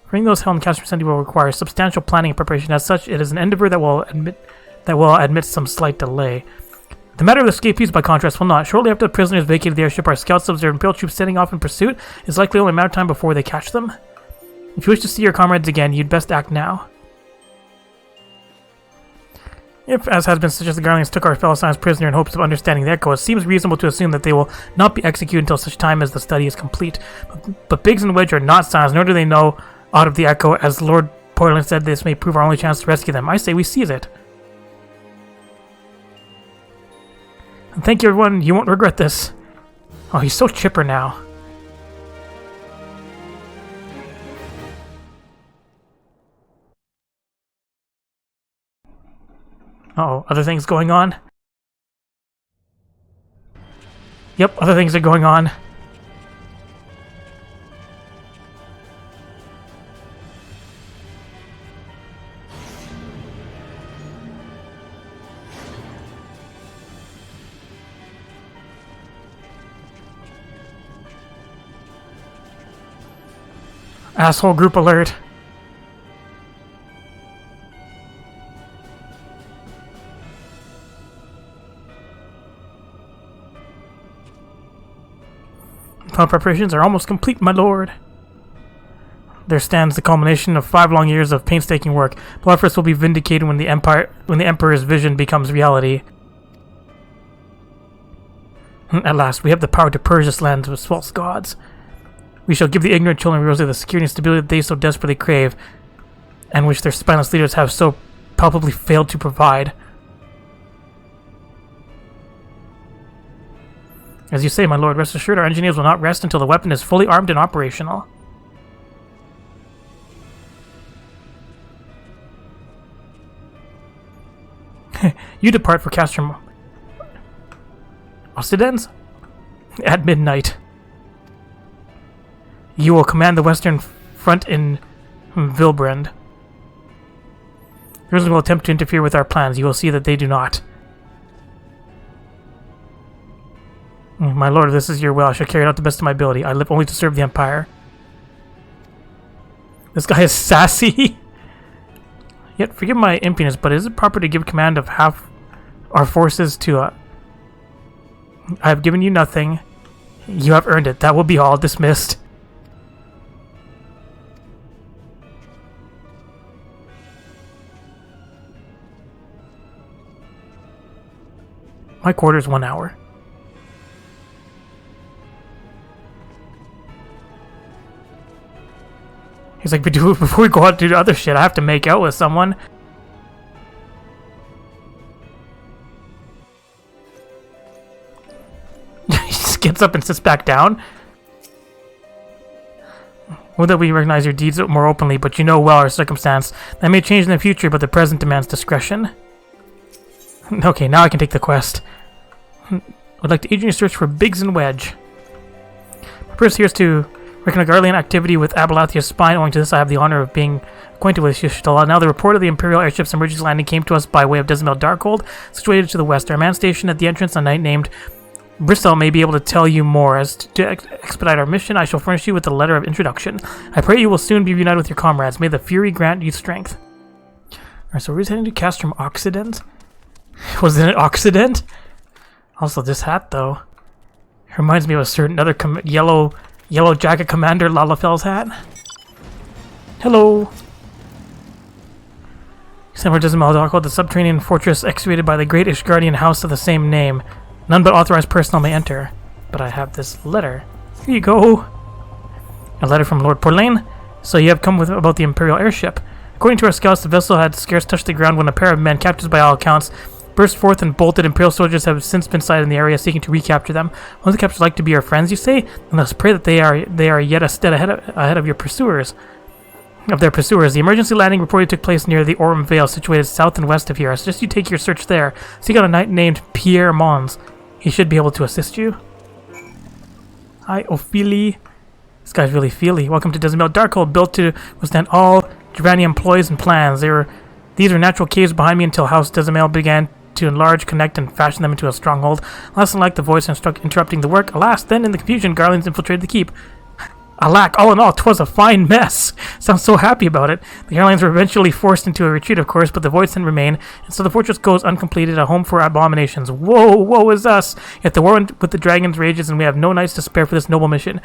Freeing those held in Castrum Sentry will require substantial planning and preparation. As such, it is an endeavor that will admit some slight delay. The matter of the escapees, by contrast, will not. Shortly after the prisoners vacated the airship, our scouts observed Imperial troops setting off in pursuit. It's likely only a matter of time before they catch them. If you wish to see your comrades again, you'd best act now. If, as has been suggested, the Garleans took our fellow Scions prisoner in hopes of understanding their cause, it seems reasonable to assume that they will not be executed until such time as the study is complete. But Biggs and Wedge are not Scions, nor do they know aught of the Echo. As Lord Portland said, this may prove our only chance to rescue them. I say we seize it. And thank you, everyone. You won't regret this. Oh, he's so chipper now. Uh-oh, other things going on? Yep, other things are going on. Asshole group alert. Our preparations are almost complete, my lord. There stands the culmination of 5 long years of painstaking work. But our efforts will be vindicated when the Emperor's vision becomes reality. At last, we have the power to purge this land of its false gods. We shall give the ignorant children of Rosa the security and stability that they so desperately crave, and which their spineless leaders have so palpably failed to provide. As you say, my lord, rest assured our engineers will not rest until the weapon is fully armed and operational. You depart for Castrum. Occidens? At midnight. You will command the western front in Vilbrand. Yours will attempt to interfere with our plans. You will see that they do not. My lord, this is your will. I shall carry it out to the best of my ability. I live only to serve the Empire. This guy is sassy. Yet, forgive my impudence, but is it proper to give command of half our forces to I have given you nothing. You have earned it. That will be all. Dismissed. My quarters 1 hour. He's like, but before we go out to do other shit, I have to make out with someone. He just gets up and sits back down. Would that we recognize your deeds more openly, but you know well our circumstance. That may change in the future, but the present demands discretion. Okay, now I can take the quest. Would like to aid you in your search for Biggs and Wedge. First, here's to reckon a Garlean activity with Abelathia's spine. Owing to this, I have the honor of being acquainted with Yishtala. Now, the report of the Imperial airship's emergency landing came to us by way of Dzemael Darkhold, situated to the west. Our man stationed at the entrance, a knight named Bristol, may be able to tell you more. As to expedite our mission, I shall furnish you with a letter of introduction. I pray you will soon be reunited with your comrades. May the Fury grant you strength. Alright, so we're just heading to Castrum Occident. Wasn't it Occident? Also, this hat, though, reminds me of a certain other yellow jacket commander Lalafel's hat. Hello. Somewhere Dzemael Darkhold, the subterranean fortress excavated by the great Ishgardian house of the same name. None but authorized personnel may enter. But I have this letter. Here you go. A letter from Lord Porlain. So you have come with about the Imperial airship. According to our scouts, the vessel had scarce touched the ground when a pair of men, captured by all accounts, burst forth and bolted. Imperial soldiers have since been sighted in the area, seeking to recapture them. One of the captors like to be our friends, you say? Then let's pray that they are yet a step ahead of your pursuers. The emergency landing reportedly took place near the Orm Vale, situated south and west of here. I suggest you take your search there. Seek out a knight named Pierre Mons. He should be able to assist you. Hi, Ophelie. This guy's really feely. Welcome to Dzemael Darkhold, built to withstand all Giovanni employs and plans. These were natural caves behind me until House Dzemael began to enlarge, connect, and fashion them into a stronghold. Less like the voice interrupting the work. Alas, then in the confusion, Garleans infiltrated the keep. Alack, all in all, 'twas a fine mess. Sounds so happy about it. The Garleans were eventually forced into a retreat, of course, but the voice didn't remain, and so the fortress goes uncompleted, a home for abominations. Woe is us! Yet the war with the dragons rages, and we have no nights to spare for this noble mission.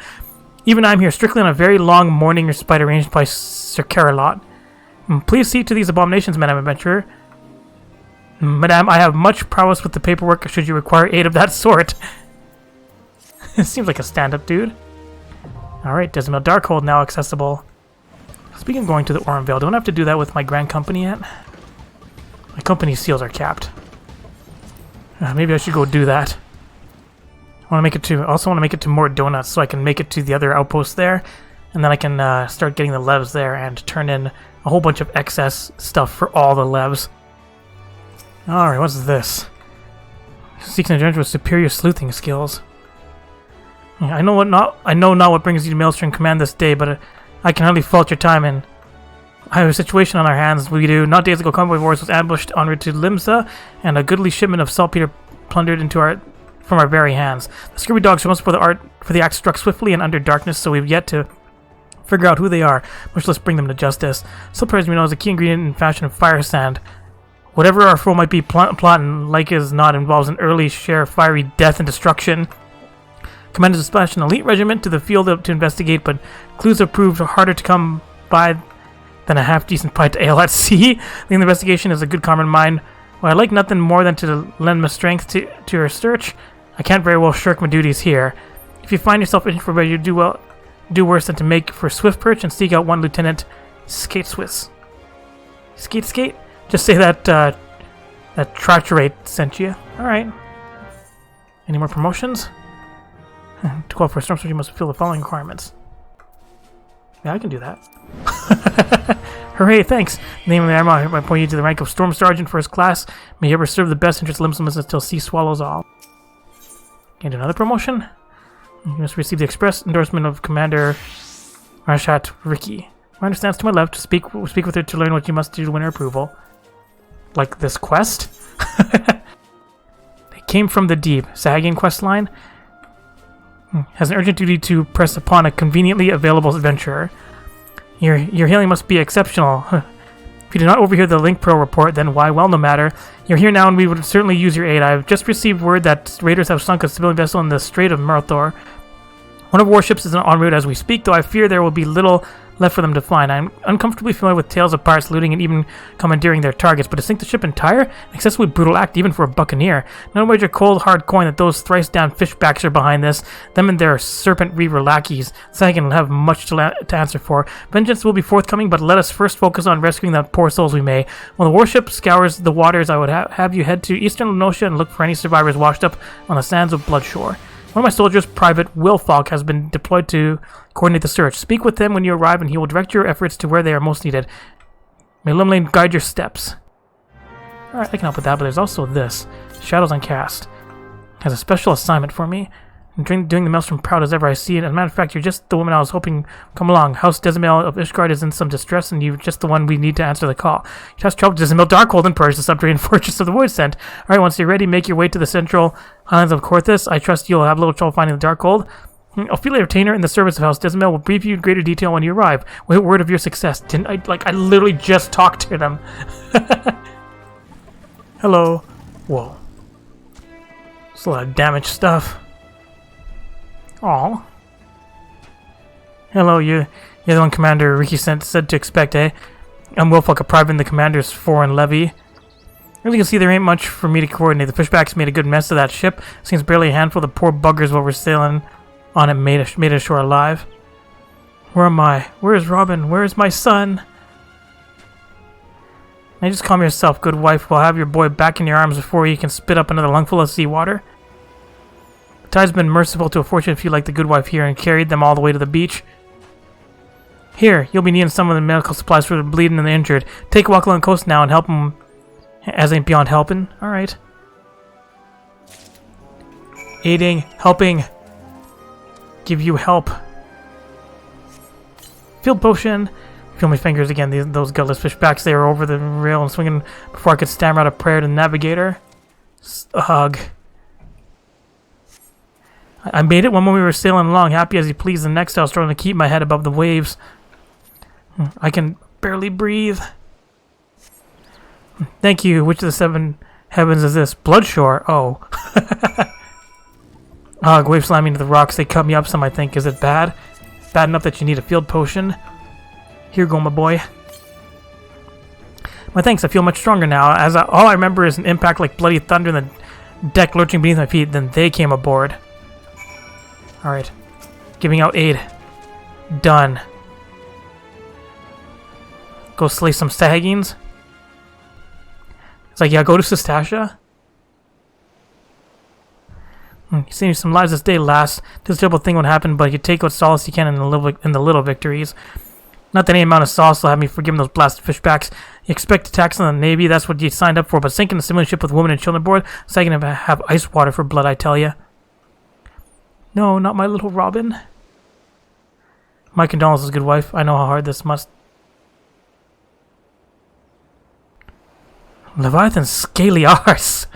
Even I'm here, strictly on a very long morning respite arranged by Sir Carolot. Please see to these abominations, Madame Adventurer. Madame, I have much prowess with the paperwork should you require aid of that sort. It seems like a stand-up dude. Alright, Dzemael Darkhold now accessible. Speaking of going to the Orm Vale, don't I have to do that with my Grand Company yet? My company seals are capped. Maybe I should go do that. I also want to make it to more donuts so I can make it to the other outpost there. And then I can start getting the levs there and turn in a whole bunch of excess stuff for all the levs. Alright, what's this? Seeking an adventure with superior sleuthing skills. I know not what brings you to Maelstrom Command this day, but I can hardly fault your time, and I have a situation on our hands. We do. Not days ago, convoy Voyce was ambushed en route to Limsa, and a goodly shipment of saltpeter plundered from our very hands. The scurvy dogs were for the axe struck swiftly and under darkness, so we've yet to figure out who they are, much less bring them to justice. Still, we know is a key ingredient in fashion of fire sand. Whatever our foe might be plotting, like as not, involves an early share of fiery death and destruction. Commanders dispatched an elite regiment to the field to investigate, but clues have proved harder to come by than a half-decent pint ale at sea. The investigation is a good comrade of mine. Well, I'd like nothing more than to lend my strength to your search. I can't very well shirk my duties here. If you find yourself in for where you do worse than to make for swift perch and seek out one Lieutenant Skate Swiss. Skate? Just say that Tracturate sent you. Alright. Any more promotions? To call for a storm search, you must fulfill the following requirements. Yeah, I can do that. Hooray, thanks. Name of the armor, I point you to the rank of Storm Sergeant First Class. May you ever serve the best interest of Limsmus until sea swallows all. And another promotion? You must receive the express endorsement of Commander Marshat Ricky. My stands to my left. Speak with her to learn what you must do to win her approval. Like this quest? They came from the deep. Sahagian quest line has an urgent duty to press upon a conveniently available adventurer. Your healing must be exceptional. If you do not overhear the Link Pro report, then why? Well, no matter. You're here now, and we would certainly use your aid. I've just received word that raiders have sunk a civilian vessel in the Strait of Marathor. One of our warships is en route as we speak, though I fear there will be little left for them to find. I'm uncomfortably familiar with tales of pirates looting and even commandeering their targets, but to sink the ship entire? An excessively brutal act even for a buccaneer. No wager cold hard coin that those thrice-down fishbacks are behind this. Them and their serpent reaver lackeys. Sagan will have much to answer for. Vengeance will be forthcoming, but let us first focus on rescuing the poor souls we may. When the warship scours the waters, I would have you head to eastern Lenosha and look for any survivors washed up on the sands of Bloodshore. One of my soldiers, Private Will Falk, has been deployed to coordinate the search. Speak with him when you arrive, and he will direct your efforts to where they are most needed. May Lumlane guide your steps. Alright, I can help with that, but there's also this. Shadows Uncast. Has a special assignment for me. I'm doing the Maelstrom proud as ever I see it. As a matter of fact, you're just the woman I was hoping come along. House Dzemael of Ishgard is in some distress, and you're just the one we need to answer the call. You just travel to Dzemael, Darkhold, and purge the subterranean fortress of the Voice Sent. Alright, once you're ready, make your way to the central highlands of Korthus. I trust you'll have little trouble finding the Darkhold. Ophelia Retainer in the service of House Dzemael will brief you in greater detail when you arrive. Wait word of your success. Didn't I, I literally just talked to them. Hello. Whoa. It's a lot of damage stuff. Aw. Hello, you're the one Commander Ricky said to expect, eh? I'm Wolfwalk, a private in the Commander's foreign levy. As you can see, there ain't much for me to coordinate. The fishbacks made a good mess of that ship. Seems barely a handful of the poor buggers while we're sailing on it made it ashore alive. Where am I? Where is Robin? Where is my son? Now just calm yourself, good wife. We'll have your boy back in your arms before you can spit up another lungful of seawater. The tide's been merciful to a fortunate few like the good wife here and carried them all the way to the beach. Here, you'll be needing some of the medical supplies for the bleeding and the injured. Take a walk along the coast now and help them, as ain't beyond helping. Alright. Aiding, helping. Give you help. Field potion. Feel my fingers again, those gutless fishbacks. They were over the rail and swinging before I could stammer out a prayer to the navigator. A hug. I made it one moment we were sailing along, happy as you please. The next I was struggling to keep my head above the waves. I can barely breathe. Thank you. Which of the seven heavens is this? Bloodshore. Oh. Wave slamming into the rocks. They cut me up some, I think. Is it bad? Bad enough that you need a field potion? Here you go, my boy. My thanks. I feel much stronger now. All I remember is an impact like bloody thunder and the deck lurching beneath my feet. Then they came aboard. Alright. Giving out aid. Done. Go slay some Sahagians. It's like, yeah, go to Sistasha. You saved some lives this day, lass. This terrible thing would happen, but you take what solace you can in the little victories. Not that any amount of solace will have me forgiven those blasted fishbacks. You expect attacks on the Navy, that's what you signed up for, but sinking a similar ship with women and children aboard, so I can have ice water for blood, I tell you. No, not my little Robin. My condolences, good wife. I know how hard this must... Leviathan's scaly arse.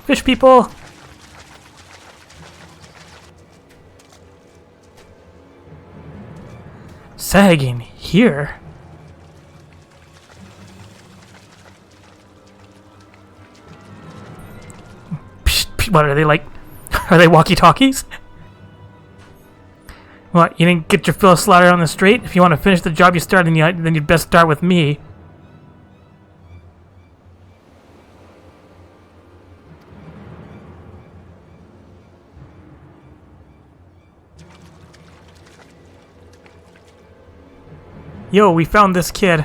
Fish people! Sagging here? What are they like? Are they walkie-talkies? What, you didn't get your fill of slaughter on the straight? If you want to finish the job you started, then you'd best start with me. Yo, we found this kid.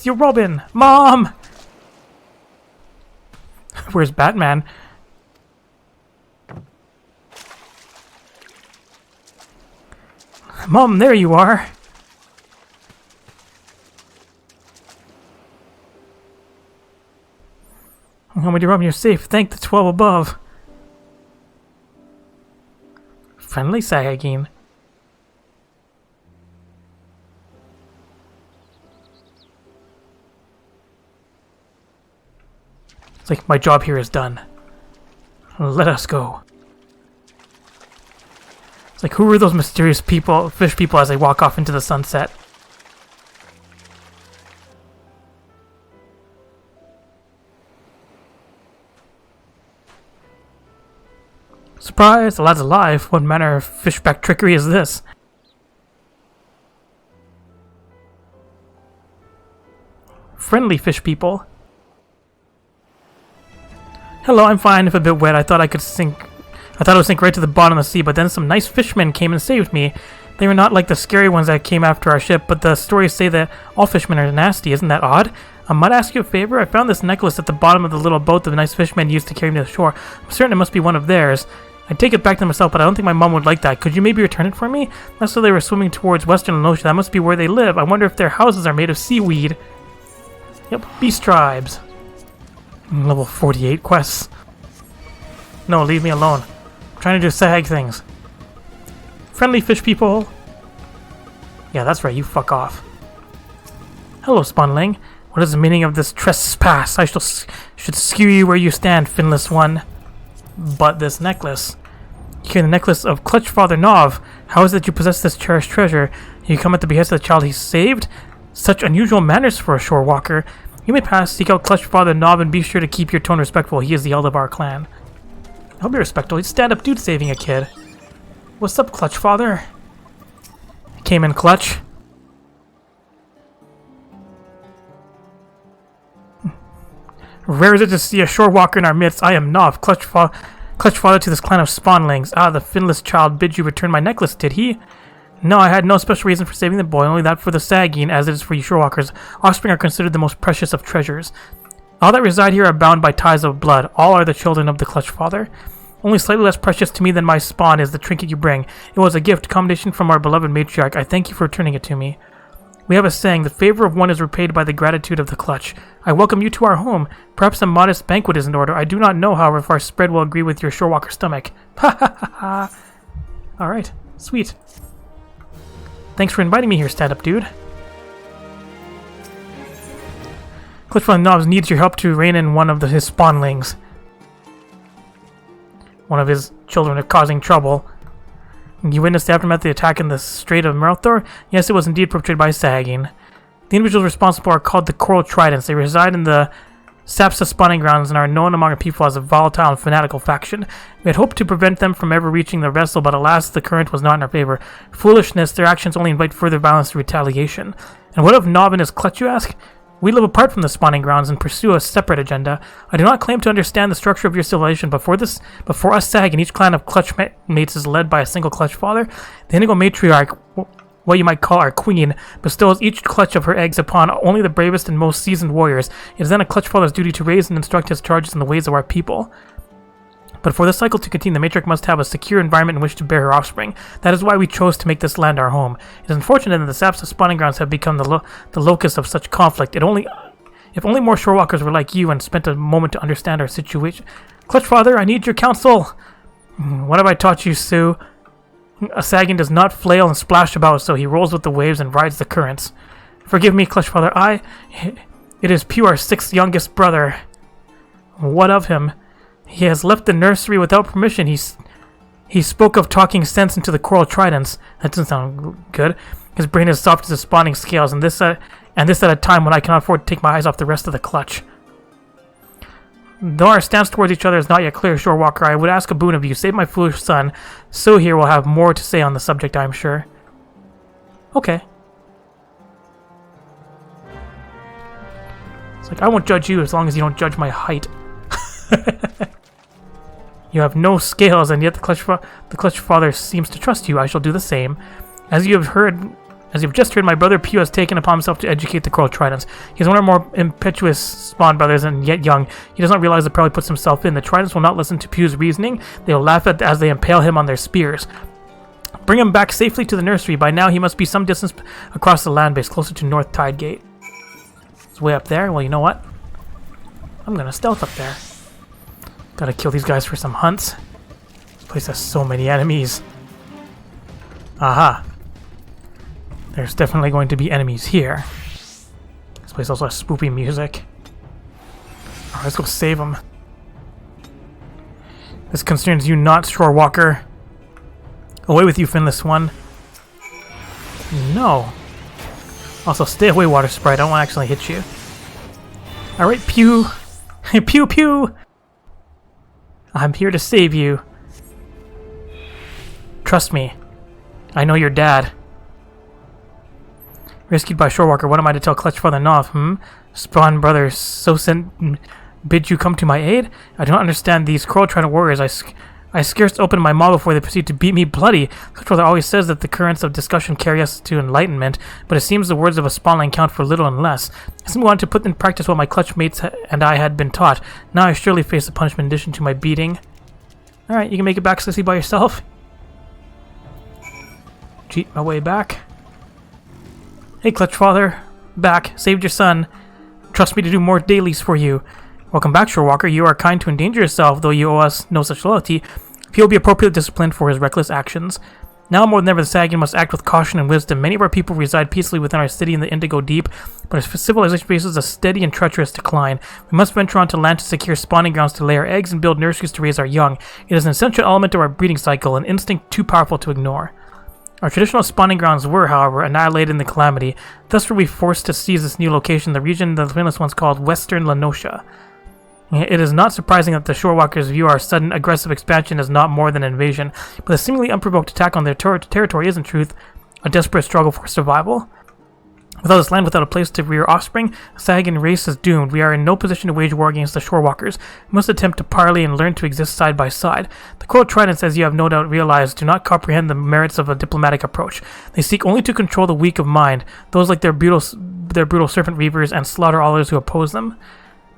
with your Robin! Mom! Where's Batman? Mom, there you are! Oh, my dear Robin, you're safe. Thank the 12 above. Friendly Sagine. It's like my job here is done. Let us go. It's like, who are those mysterious people, fish people, as they walk off into the sunset? Surprise! The lad's alive. What manner of fishback trickery is this? Friendly fish people. Hello, I'm fine, if a bit wet. I thought it would sink right to the bottom of the sea, but then some nice fishermen came and saved me. They were not like the scary ones that came after our ship, but the stories say that all fishermen are nasty. Isn't that odd? Might I ask you a favor? I found this necklace at the bottom of the little boat that the nice fishermen used to carry me to the shore. I'm certain it must be one of theirs. I'd take it back to myself, but I don't think my mom would like that. Could you maybe return it for me? Last time they were swimming towards Western Ocean. That must be where they live. I wonder if their houses are made of seaweed. Yep, beast tribes. Level 48 quests. No, leave me alone. I'm trying to do sag things. Friendly fish people. Yeah, that's right, you fuck off. Hello, Spawnling. What is the meaning of this trespass? I should skew you where you stand, finless one. But this necklace. You carry the necklace of Clutch Father Nov. How is it that you possess this cherished treasure? You come at the behest of the child he saved? Such unusual manners for a shore walker. You may pass, seek out Clutch Father Nov, and be sure to keep your tone respectful. He is the elder of our clan. I'll be respectful. He's stand-up dude saving a kid. What's up, Clutch Father? Came in clutch. Rare is it to see a shore walker in our midst. I am Nov, Clutch Father to this clan of spawnlings. Ah, the finless child bid you return my necklace, did he? No, I had no special reason for saving the boy, only that for the Sagine, as it is for you shore walkers. Offspring are considered the most precious of treasures. All that reside here are bound by ties of blood. All are the children of the Clutch Father. Only slightly less precious to me than my spawn is the trinket you bring. It was a gift, commendation from our beloved matriarch. I thank you for returning it to me. We have a saying, the favor of one is repaid by the gratitude of the Clutch. I welcome you to our home. Perhaps a modest banquet is in order. I do not know, however, if our spread will agree with your shorewalker stomach. Ha ha ha ha. Alright, sweet. Thanks for inviting me here, stand-up dude. Clutch Father Knobs needs your help to rein in one of his spawnlings. One of his children are causing trouble. You witnessed the aftermath of the attack in the Strait of Merthor? Yes, it was indeed perpetrated by Sagine. The individuals responsible are called the Coral Tridents. They reside in the Sapsa spawning grounds and are known among our people as a volatile and fanatical faction. We had hoped to prevent them from ever reaching the vessel, but alas, the current was not in our favor. Foolishness, their actions only invite further violence and retaliation. And what of Nob and his Clutch, you ask? We live apart from the spawning grounds and pursue a separate agenda. I do not claim to understand the structure of your civilization, but before us Sag and each clan of Clutch mates is led by a single Clutch Father, the Indigo Matriarch, what you might call our queen, bestows each clutch of her eggs upon only the bravest and most seasoned warriors. It is then a Clutch Father's duty to raise and instruct his charges in the ways of our people. But for this cycle to continue, the matriarch must have a secure environment in which to bear her offspring. That is why we chose to make this land our home. It is unfortunate that the saps of spawning grounds have become the locus of such conflict. If only more shorewalkers were like you and spent a moment to understand our situation. Clutch Father, I need your counsel. What have I taught you, Sue? A Sagin does not flail and splash about, so he rolls with the waves and rides the currents. Forgive me, Clutch Father. It is Pew, our sixth youngest brother. What of him? He has left the nursery without permission. He spoke of talking sense into the Coral Tridents. That doesn't sound good. His brain is soft as the spawning scales, and this at a time when I cannot afford to take my eyes off the rest of the Clutch. Though our stance towards each other is not yet clear, Shorewalker, I would ask a boon of you. Save my foolish son. So here will have more to say on the subject, I am sure. Okay. It's like, I won't judge you as long as you don't judge my height. You have no scales, and yet the Clutch Father seems to trust you. I shall do the same. As you have As you've just heard, my brother Pew has taken upon himself to educate the Coral Tridents. He is one of our more impetuous spawn brothers and yet young. He does not realize the peril he puts himself in. The Tridents will not listen to Pew's reasoning. They will laugh at as they impale him on their spears. Bring him back safely to the nursery. By now he must be some distance across the land base, closer to North Tide Gate. It's way up there. Well, you know what? I'm gonna stealth up there. Gotta kill these guys for some hunts. This place has so many enemies. Aha. There's definitely going to be enemies here. This place also has spoopy music. Oh, let's go save them. This concerns you not, Shorewalker. Away with you, Finless One. No. Also, stay away, Water Sprite. I don't want to actually hit you. Alright, Pew. Pew, Pew. I'm here to save you. Trust me. I know your dad. Rescued by Shorewalker, what am I to tell Clutchfather Noth, Spawn brother, so sent bid you come to my aid? I do not understand these Coral Trident warriors. I scarce opened my maw before they proceed to beat me bloody. Clutchfather always says that the currents of discussion carry us to enlightenment, but it seems the words of a spawnling count for little and less. I simply wanted to put in practice what my clutch mates and I had been taught. Now I surely face a punishment in addition to my beating. Alright, you can make it back, Sissy, by yourself. Cheat my way back. Hey, Clutchfather. Back. Saved your son. Trust me to do more dailies for you. Welcome back, Shorewalker. You are kind to endanger yourself, though you owe us no such loyalty. He will be appropriately disciplined for his reckless actions. Now more than ever, the Sagan must act with caution and wisdom. Many of our people reside peacefully within our city in the Indigo Deep, but as civilization faces a steady and treacherous decline. We must venture onto land to secure spawning grounds to lay our eggs and build nurseries to raise our young. It is an essential element of our breeding cycle, an instinct too powerful to ignore. Our traditional spawning grounds were, however, annihilated in the calamity. Thus were we forced to seize this new location, the region the Finless once called Western Lanosha. It is not surprising that the Shorewalkers view our sudden aggressive expansion as not more than an invasion, but a seemingly unprovoked attack on their territory is, in truth, a desperate struggle for survival. Without this land, without a place to rear offspring, the Sagan race is doomed. We are in no position to wage war against the Shorewalkers. We must attempt to parley and learn to exist side by side. The Coral Tridents, as you have no doubt realized, do not comprehend the merits of a diplomatic approach. They seek only to control the weak of mind, those like their brutal serpent reavers, and slaughter all others who oppose them.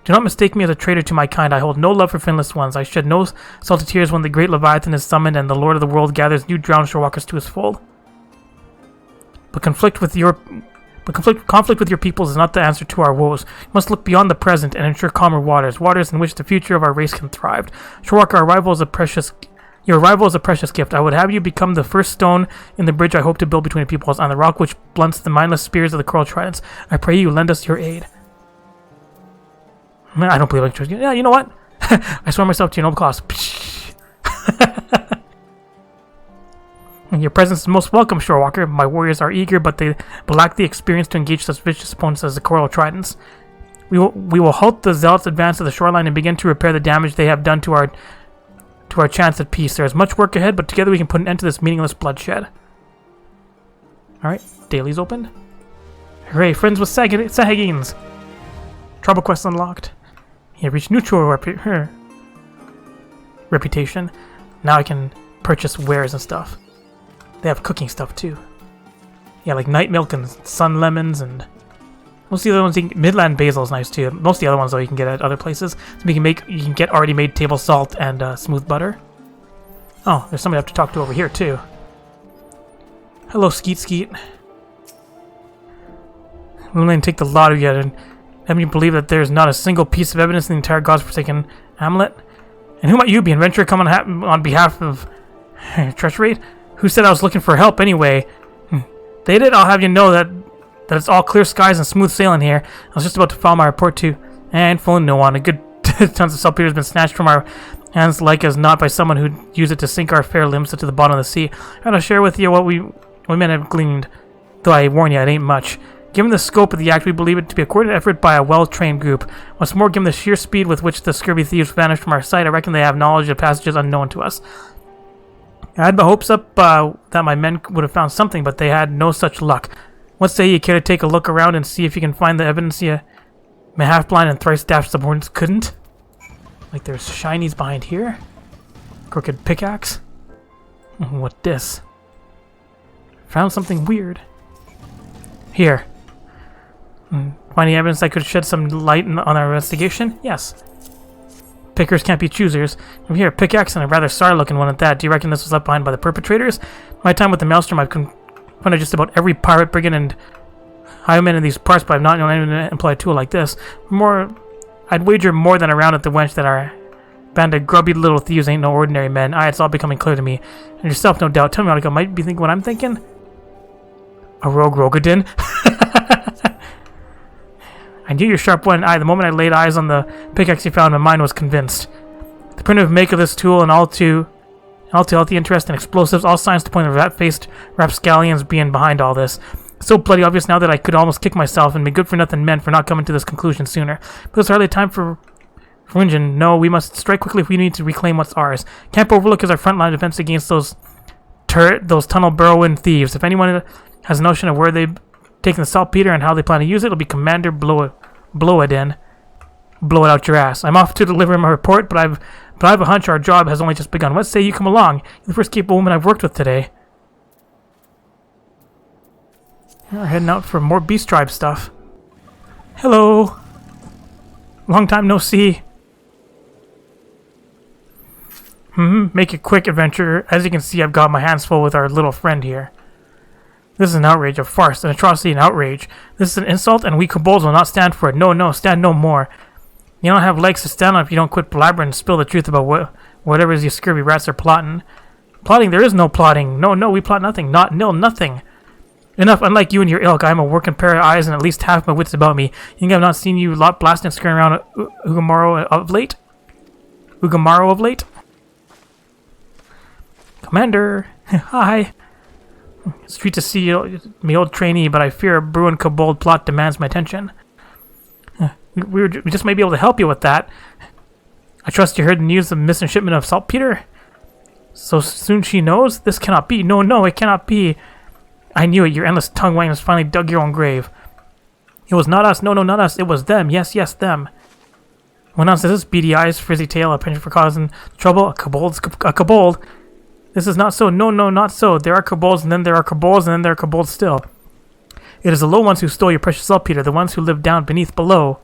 Do not mistake me as a traitor to my kind. I hold no love for Finless Ones. I shed no salty tears when the great Leviathan is summoned and the Lord of the World gathers new drowned Shorewalkers to his fold. But conflict with your peoples is not the answer to our woes. You must look beyond the present and ensure calmer waters in which the future of our race can thrive. Shorewalker, your arrival is a precious gift. I would have you become the first stone in the bridge I hope to build between the peoples, on the rock which blunts the mindless spears of the Coral Tridents. I pray you lend us your aid. I don't believe I can trust you. Yeah, you know what? I swear myself to your noble cause. Your presence is most welcome, Shorewalker. My warriors are eager, but lack the experience to engage such vicious opponents as the Coral Tridents. We will halt the Zealots' advance to the shoreline and begin to repair the damage they have done to our chance at peace. There is much work ahead, but together we can put an end to this meaningless bloodshed. Alright, dailies opened. Hooray, friends with Sahagins! Trouble quest unlocked. You reached neutral reputation. Now I can purchase wares and stuff. They have cooking stuff too. Yeah, like night milk and sun lemons, and most of the other ones you can, Midland basil is nice too. Most of the other ones though you can get at other places. So you can get already made table salt and smooth butter. Oh, there's somebody I have to talk to over here too. Hello, Skeet Skeet. I'm going to take the lot of you and have you believe that there's not a single piece of evidence in the entire God's-forsaken amulet? And who might you be, an adventurer come on behalf of treachery? Who said I was looking for help anyway? They did. I'll have you know that it's all clear skies and smooth sailing here. I was just about to file my report to, and fooling no one. A good tons of saltpeter has been snatched from our hands like as not by someone who'd use it to sink our fair limbs to the bottom of the sea. I'm going to share with you what we men have gleaned, though I warn you, it ain't much. Given the scope of the act, we believe it to be a coordinated effort by a well-trained group. What's more, given the sheer speed with which the scurvy thieves vanished from our sight, I reckon they have knowledge of passages unknown to us. I had my hopes up that my men would have found something, but they had no such luck. What say you care to take a look around and see if you can find the evidence you my half-blind and thrice-daft subordinates couldn't? Like there's shinies behind here? Crooked pickaxe? What this? Found something weird. Here. Finding evidence that could shed some light on our investigation? Yes. Pickers can't be choosers. From here, pickaxe and a rather sorry-looking one at that. Do you reckon this was left behind by the perpetrators? My time with the Maelstrom, I've confronted just about every pirate, brigand, and highwayman in these parts, but I've not known anyone to employ a tool like this. I'd wager more than a round at the wench that our band of grubby little thieves ain't no ordinary men. Aye, it's all becoming clear to me. And yourself, no doubt. Tell me, Monica, might be thinking what I'm thinking? A rogue Rogadin? I knew your sharp one. Aye, the moment I laid eyes on the pickaxe you found, my mind was convinced. The primitive make of this tool and all too healthy interest in explosives, all signs to point to rat-faced rapscallions being behind all this. It's so bloody obvious now that I could almost kick myself and be good-for-nothing men for not coming to this conclusion sooner. But there's hardly time for whinging. No, we must strike quickly if we need to reclaim what's ours. Camp Overlook is our front line of defense against those tunnel burrowing thieves. If anyone has a notion of where they've taken the saltpeter and how they plan to use it, it'll be Commander Blow it out your ass. I'm off to deliver my report, but I have a hunch our job has only just begun. What say you come along? You're the first capable woman I've worked with today. We're heading out for more Beast Tribe stuff. Hello. Long time no see. Make it quick, adventurer. As you can see, I've got my hands full with our little friend here. This is an outrage, a farce, an atrocity, an outrage. This is an insult, and we kobolds will not stand for it. No, stand no more. You don't have legs to stand on if you don't quit blabbering and spill the truth about whatever these scurvy rats are plotting. Plotting? There is no plotting. No, we plot nothing. Nothing. Enough. Unlike you and your ilk, I am a working pair of eyes and at least half my wits about me. You think I've not seen you lot blasting and scurrying around Ugamaro of late? Commander! Hi! It's sweet to see me old trainee, but I fear a Bruin kobold plot demands my attention. We just may be able to help you with that. I trust you heard the news of the missing shipment of saltpeter? So soon she knows? This cannot be. No, it cannot be. I knew it. Your endless tongue wagging has finally dug your own grave. It was not us. No, not us. It was them. Yes, them. What nonsense is this? Beady eyes, frizzy tail, a penchant for causing trouble? A kobold. This is not so. No, not so. There are kobolds, and then there are kobolds, and then there are kobolds still. It is the low ones who stole your precious saltpeter, the ones who live down below.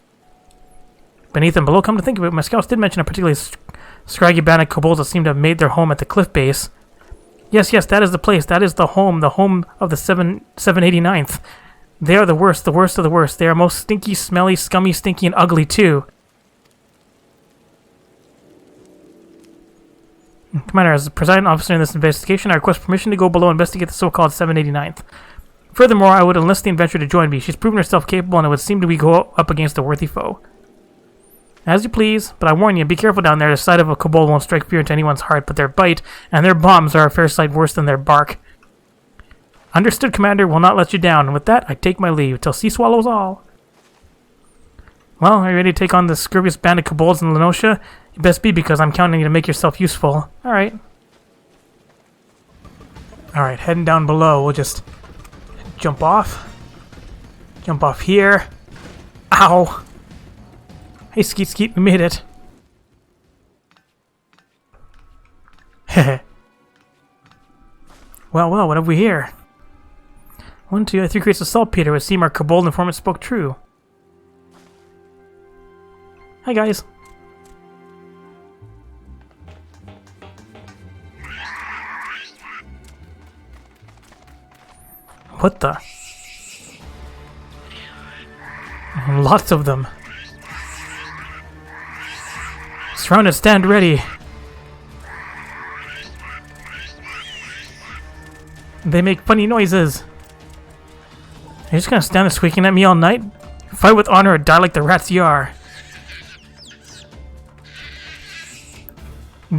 Beneath and below, come to think of it, my scouts did mention a particularly scraggy band of kobolds that seem to have made their home at the cliff base. Yes, that is the place. That is the home of the 789th. They are the worst of the worst. They are most stinky, smelly, scummy, stinky, and ugly, too. Commander, as the presiding officer in this investigation, I request permission to go below and investigate the so-called 789th. Furthermore, I would enlist the adventurer to join me. She's proven herself capable, and it would seem to we go up against a worthy foe. As you please, but I warn you, be careful down there. The sight of a kobold won't strike fear into anyone's heart, but their bite and their bombs are a fair sight worse than their bark. Understood, Commander. Will not let you down. And with that, I take my leave, till sea swallows all. Well, are you ready to take on the scurviest band of kobolds in Lenosha? You best be, because I'm counting you to make yourself useful. Alright, heading down below. We'll just jump off. Jump off here. Ow! Hey, Skeet, we made it. Heh. Well, what have we here? 1, 2, 3 crates of saltpeter. It would seem our kobold informant spoke true. Hi, guys. What the? Lots of them. Surrounded, stand ready. They make funny noises. You're just gonna stand there squeaking at me all night? Fight with honor or die like the rats you are.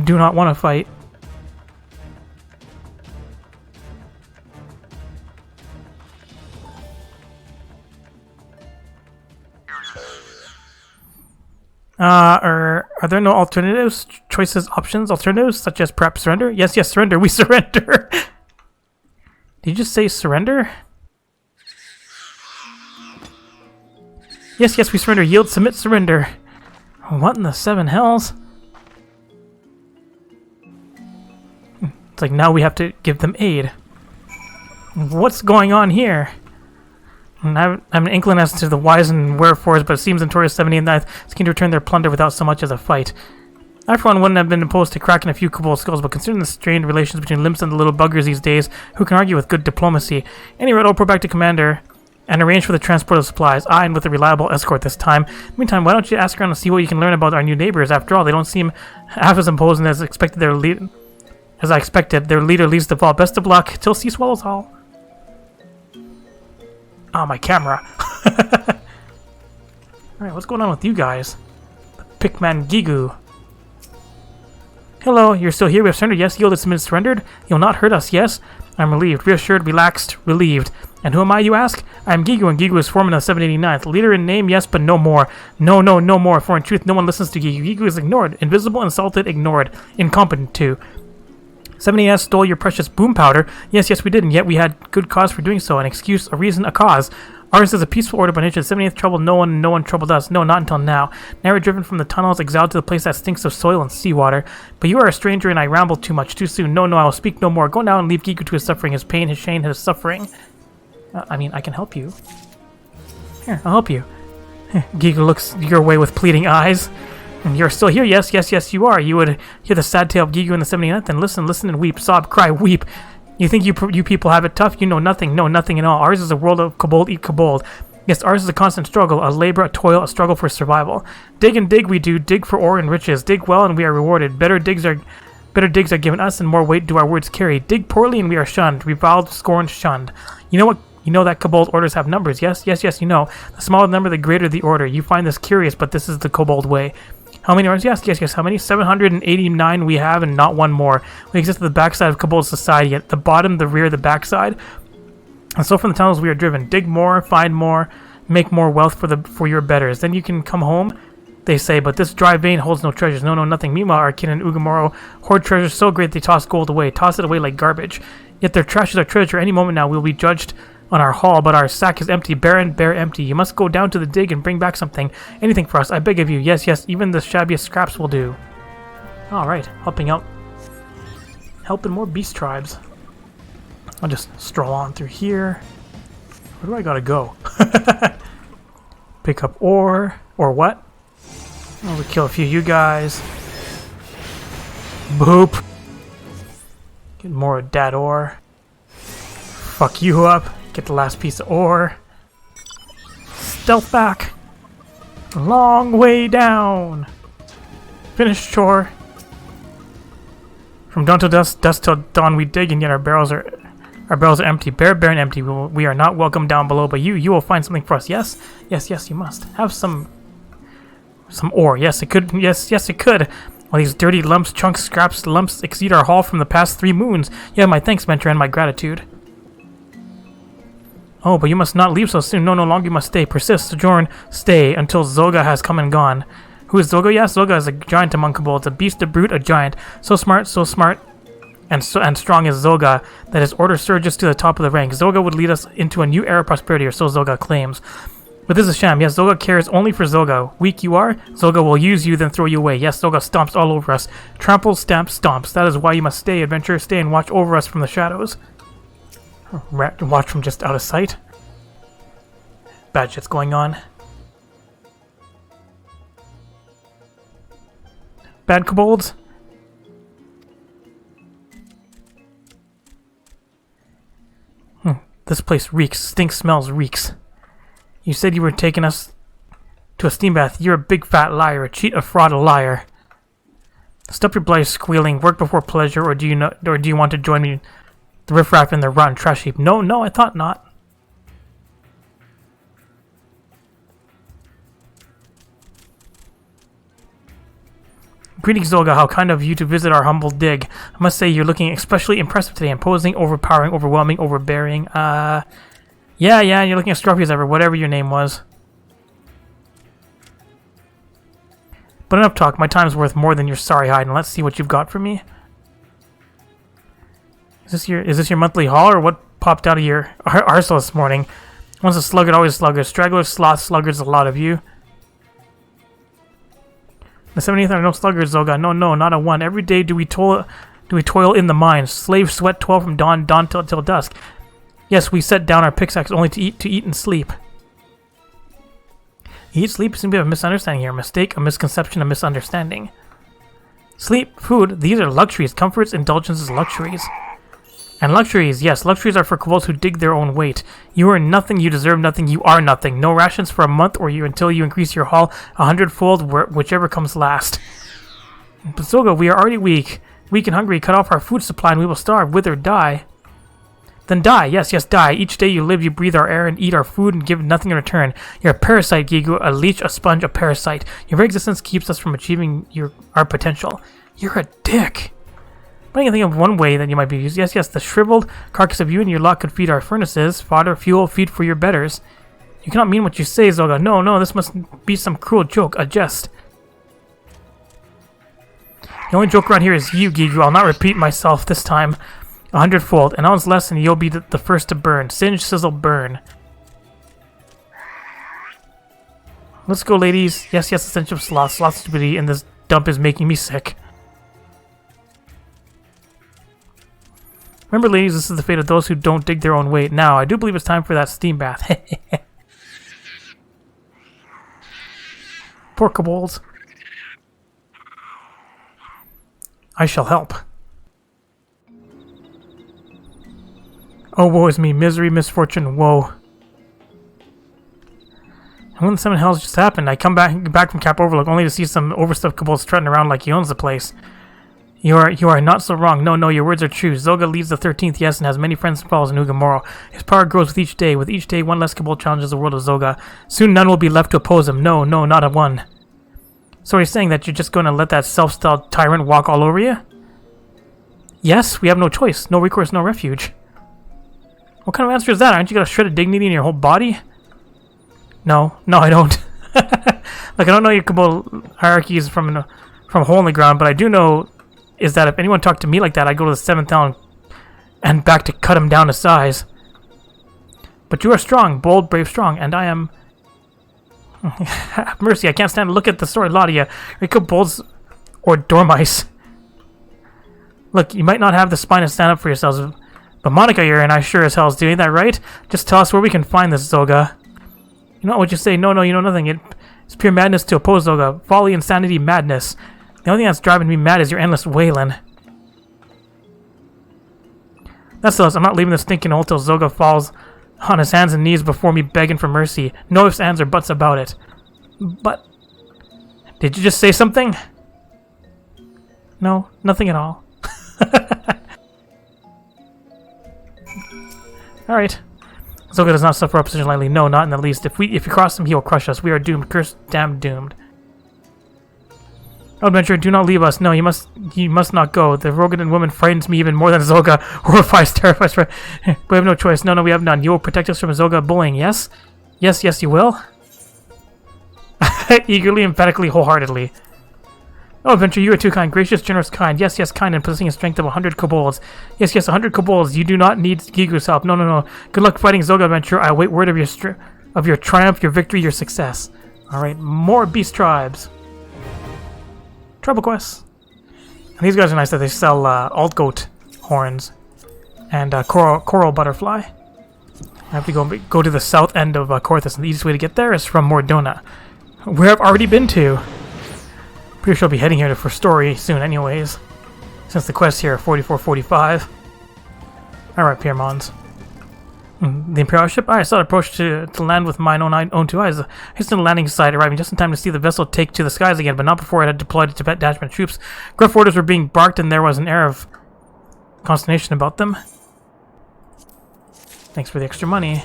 Do not want to fight. Are there no alternatives? Choices, options, alternatives, such as perhaps surrender? Yes, surrender. We surrender. Did you just say surrender? Yes, we surrender. Yield, submit, surrender. What in the 7 hells? It's like now we have to give them aid. What's going on here? And I have an inkling as to the whys and wherefores, but it seems notorious 79th is keen to return their plunder without so much as a fight. I, for one, wouldn't have been opposed to cracking a few kobold skulls, but considering the strained relations between Limps and the little buggers these days, who can argue with good diplomacy? Any rate, I'll report back to Commander and arrange for the transport of supplies, and with a reliable escort this time. Meantime, why don't you ask around and see what you can learn about our new neighbors? After all, they don't seem half as imposing as expected. As I expected, their leader leads the ball. Best of luck, till sea swallows all. Oh, my camera. Alright, what's going on with you guys? The Pickman Gigu. Hello, you're still here? We have surrendered, yes? Yielded, submitted, surrendered? You'll not hurt us, yes? I'm relieved, reassured, relaxed, relieved. And who am I, you ask? I am Gigu, and Gigu is foreman of the 789th. Leader in name, yes, but no more. No more, for in truth, no one listens to Gigu. Gigu is ignored, invisible, insulted, ignored, incompetent too. 789th stole your precious boom powder. Yes, we did, and yet we had good cause for doing so. An excuse, a reason, a cause. Ours is a peaceful order by nature. The 78th troubled no one, and no one troubled us. No, not until now. Now we're driven from the tunnels, exiled to the place that stinks of soil and seawater. But you are a stranger, and I rambled too much, too soon. No, I will speak no more. Go now and leave Gigu to his suffering, his pain, his shame, his suffering. I mean, I can help you. Here, I'll help you. Gigu looks your way with pleading eyes. And you're still here? Yes, you are. You would hear the sad tale of Gigu in the 79th, and listen and weep, sob, cry, weep. You think you people have it tough? You know nothing. No, nothing at all. Ours is a world of kobold eat kobold. Yes, ours is a constant struggle, a labor, a toil, a struggle for survival. Dig and dig we do, dig for ore and riches. Dig well and we are rewarded. Better digs are given us, and more weight do our words carry. Dig poorly and we are shunned, reviled, scorned, shunned. You know what? You know that kobold orders have numbers, yes, you know. The smaller the number, the greater the order. You find this curious, but this is the kobold way. How many orders? Yes. How many? 789 we have, and not one more. We exist at the backside of kobold society, at the bottom, the rear, the backside. And so from the tunnels we are driven. Dig more, find more, make more wealth for your betters. Then you can come home, they say, but this dry vein holds no treasures. No, nothing. Meanwhile, our kin and Ugamoro hoard treasures so great they toss gold away, toss it away like garbage. Yet their trash is our treasure. Any moment now we'll be judged on our haul, but our sack is empty, bare empty. You must go down to the dig and bring back something. Anything for us, I beg of you. Yes, even the shabbiest scraps will do. Alright, helping more beast tribes. I'll just stroll on through here. Where do I gotta go? Pick up ore, or what? I'll kill a few of you guys. Boop. Get more of that ore. Fuck you up. Get the last piece of ore. Stealth back. Long way down. Finish chore. From dawn till dusk till dawn we dig, and yet our barrels are empty, bare and empty. We are not welcome down below, but you will find something for us. Yes, you must have some ore. Yes, it could. Yes, it could. Well, these dirty lumps, chunks, scraps, lumps exceed our haul from the past 3 moons. Yeah, my thanks, mentor, and my gratitude. Oh, but you must not leave so soon. No longer you must stay. Persist, sojourn, stay, until Zoga has come and gone. Who is Zoga? Yes, Zoga is a giant among kobolds, a beast, a brute, a giant. So smart, and strong is Zoga, that his order surges to the top of the rank. Zoga would lead us into a new era of prosperity, or so Zoga claims. But this is a sham. Yes, Zoga cares only for Zoga. Weak you are? Zoga will use you, then throw you away. Yes, Zoga stomps all over us. Tramples, stamps, stomps. That is why you must stay, adventurer. Stay and watch over us from the shadows. Watch from just out of sight. Bad shit's going on. Bad kobolds? This place reeks. Stinks, smells, reeks. You said you were taking us to a steam bath. You're a big fat liar, a cheat, a fraud, a liar. Stop your bloody squealing. Work before pleasure, or do you want to join me? The riffraff in the rotten trash heap. No, I thought not. Greetings, Zoga. How kind of you to visit our humble dig. I must say you're looking especially impressive today. Imposing, overpowering, overwhelming, overbearing. Yeah, you're looking as scruffy as ever, whatever your name was. But enough talk. My time's worth more than your sorry hide, and let's see what you've got for me. Is this your monthly haul, or what popped out of your arsehole this morning? Once a sluggard, always a sluggard. Stragglers, sloths, sluggards, a lot of you. The 70th are no sluggards, Zoga. No, not a one. Every day do we toil in the mines. Slave sweat, toil from dawn till dusk. Yes, we set down our pickaxe only to eat, and sleep. Eat, sleep seems to be a misunderstanding here. A mistake, a misconception, a misunderstanding. Sleep, food, these are luxuries. Comforts, indulgences, luxuries. And luxuries, yes, luxuries are for kobolds who dig their own weight. You are nothing, you deserve nothing, you are nothing. No rations for a month or until you increase your haul 100-fold, whichever comes last. But Zoga, we are already weak and hungry. Cut off our food supply and we will starve, wither, die. Then die, yes, die. Each day you live, you breathe our air and eat our food and give nothing in return. You're a parasite, Gigu, a leech, a sponge, a parasite. Your very existence keeps us from achieving our potential. You're a dick. But I can think of one way that you might be used. Yes, the shriveled carcass of you and your lot could feed our furnaces, fodder, fuel, feed for your betters. You cannot mean what you say, Zoga. No, this must be some cruel joke, a jest. The only joke around here is you, Gigu. I'll not repeat myself this time 100-fold. An ounce less and you'll be the first to burn. Singe, sizzle, burn. Let's go, ladies. Yes, the stench of sloth. Sloth stupidity in this dump is making me sick. Remember, ladies, this is the fate of those who don't dig their own weight. Now, I do believe it's time for that steam bath. Poor kobolds. I shall help. Oh, woe is me. Misery, misfortune, woe. And when the 7 hells just happened, I come back from Cap Overlook only to see some overstuffed kobolds strutting around like he owns the place. You are not so wrong. No, your words are true. Zoga leads the 13th, yes, and has many friends and followers in Ugamoro. His power grows with each day. With each day, one less kobold challenges the world of Zoga. Soon none will be left to oppose him. No, not a one. So are you saying that you're just going to let that self-styled tyrant walk all over you? Yes, we have no choice. No recourse, no refuge. What kind of answer is that? Aren't you got a shred of dignity in your whole body? No, I don't. Like, I don't know your kobold hierarchies from a hole in the ground, but I do know is that if anyone talked to me like that, I'd go to the 7th town and back to cut him down to size. But you are strong, bold, brave, strong, and I am... Mercy, I can't stand to look at the story lot of you. You're kobolds or dormice. Look, you might not have the spine to stand up for yourselves, but Monica you're in, I sure as hell is doing that, right? Just tell us where we can find this, Zoga. You know what you say? No, you know nothing. It's pure madness to oppose Zoga. Folly, insanity, madness. The only thing that's driving me mad is your endless wailing. That's us. I'm not leaving this stinking hole till Zoga falls on his hands and knees before me begging for mercy. No ifs, ands, or buts about it. But... did you just say something? No, nothing at all. Alright. Zoga does not suffer opposition lightly. No, not in the least. If you cross him, he will crush us. We are doomed. Cursed, damn doomed. Oh, adventurer, do not leave us. No, you must not go. The Rogan woman frightens me even more than Zoga. Horrifies, terrifies. But we have no choice. No, we have none. You will protect us from Zoga bullying, yes? Yes, you will? Eagerly, emphatically, wholeheartedly. Oh, adventurer, you are too kind. Gracious, generous, kind. Yes, kind, and possessing a strength of 100 kobolds. Yes, 100 kobolds. You do not need Gigu's help. No. Good luck fighting Zoga, adventurer. I await word of your triumph, your victory, your success. Alright, more beast tribes. Tribal quests. And these guys are nice that they sell alt goat horns and coral butterfly. I have to go to the south end of Korthus, and the easiest way to get there is from Mordona, where I've already been to. Pretty sure I'll be heading here for story soon anyways, since the quests here are 44-45. Alright, Piermons. The Imperial ship? I saw it approach to land with mine own 2 eyes. I hastened to the landing site, arriving just in time to see the vessel take to the skies again, but not before it had deployed its detachment troops. Gruff orders were being barked, and there was an air of consternation about them. Thanks for the extra money.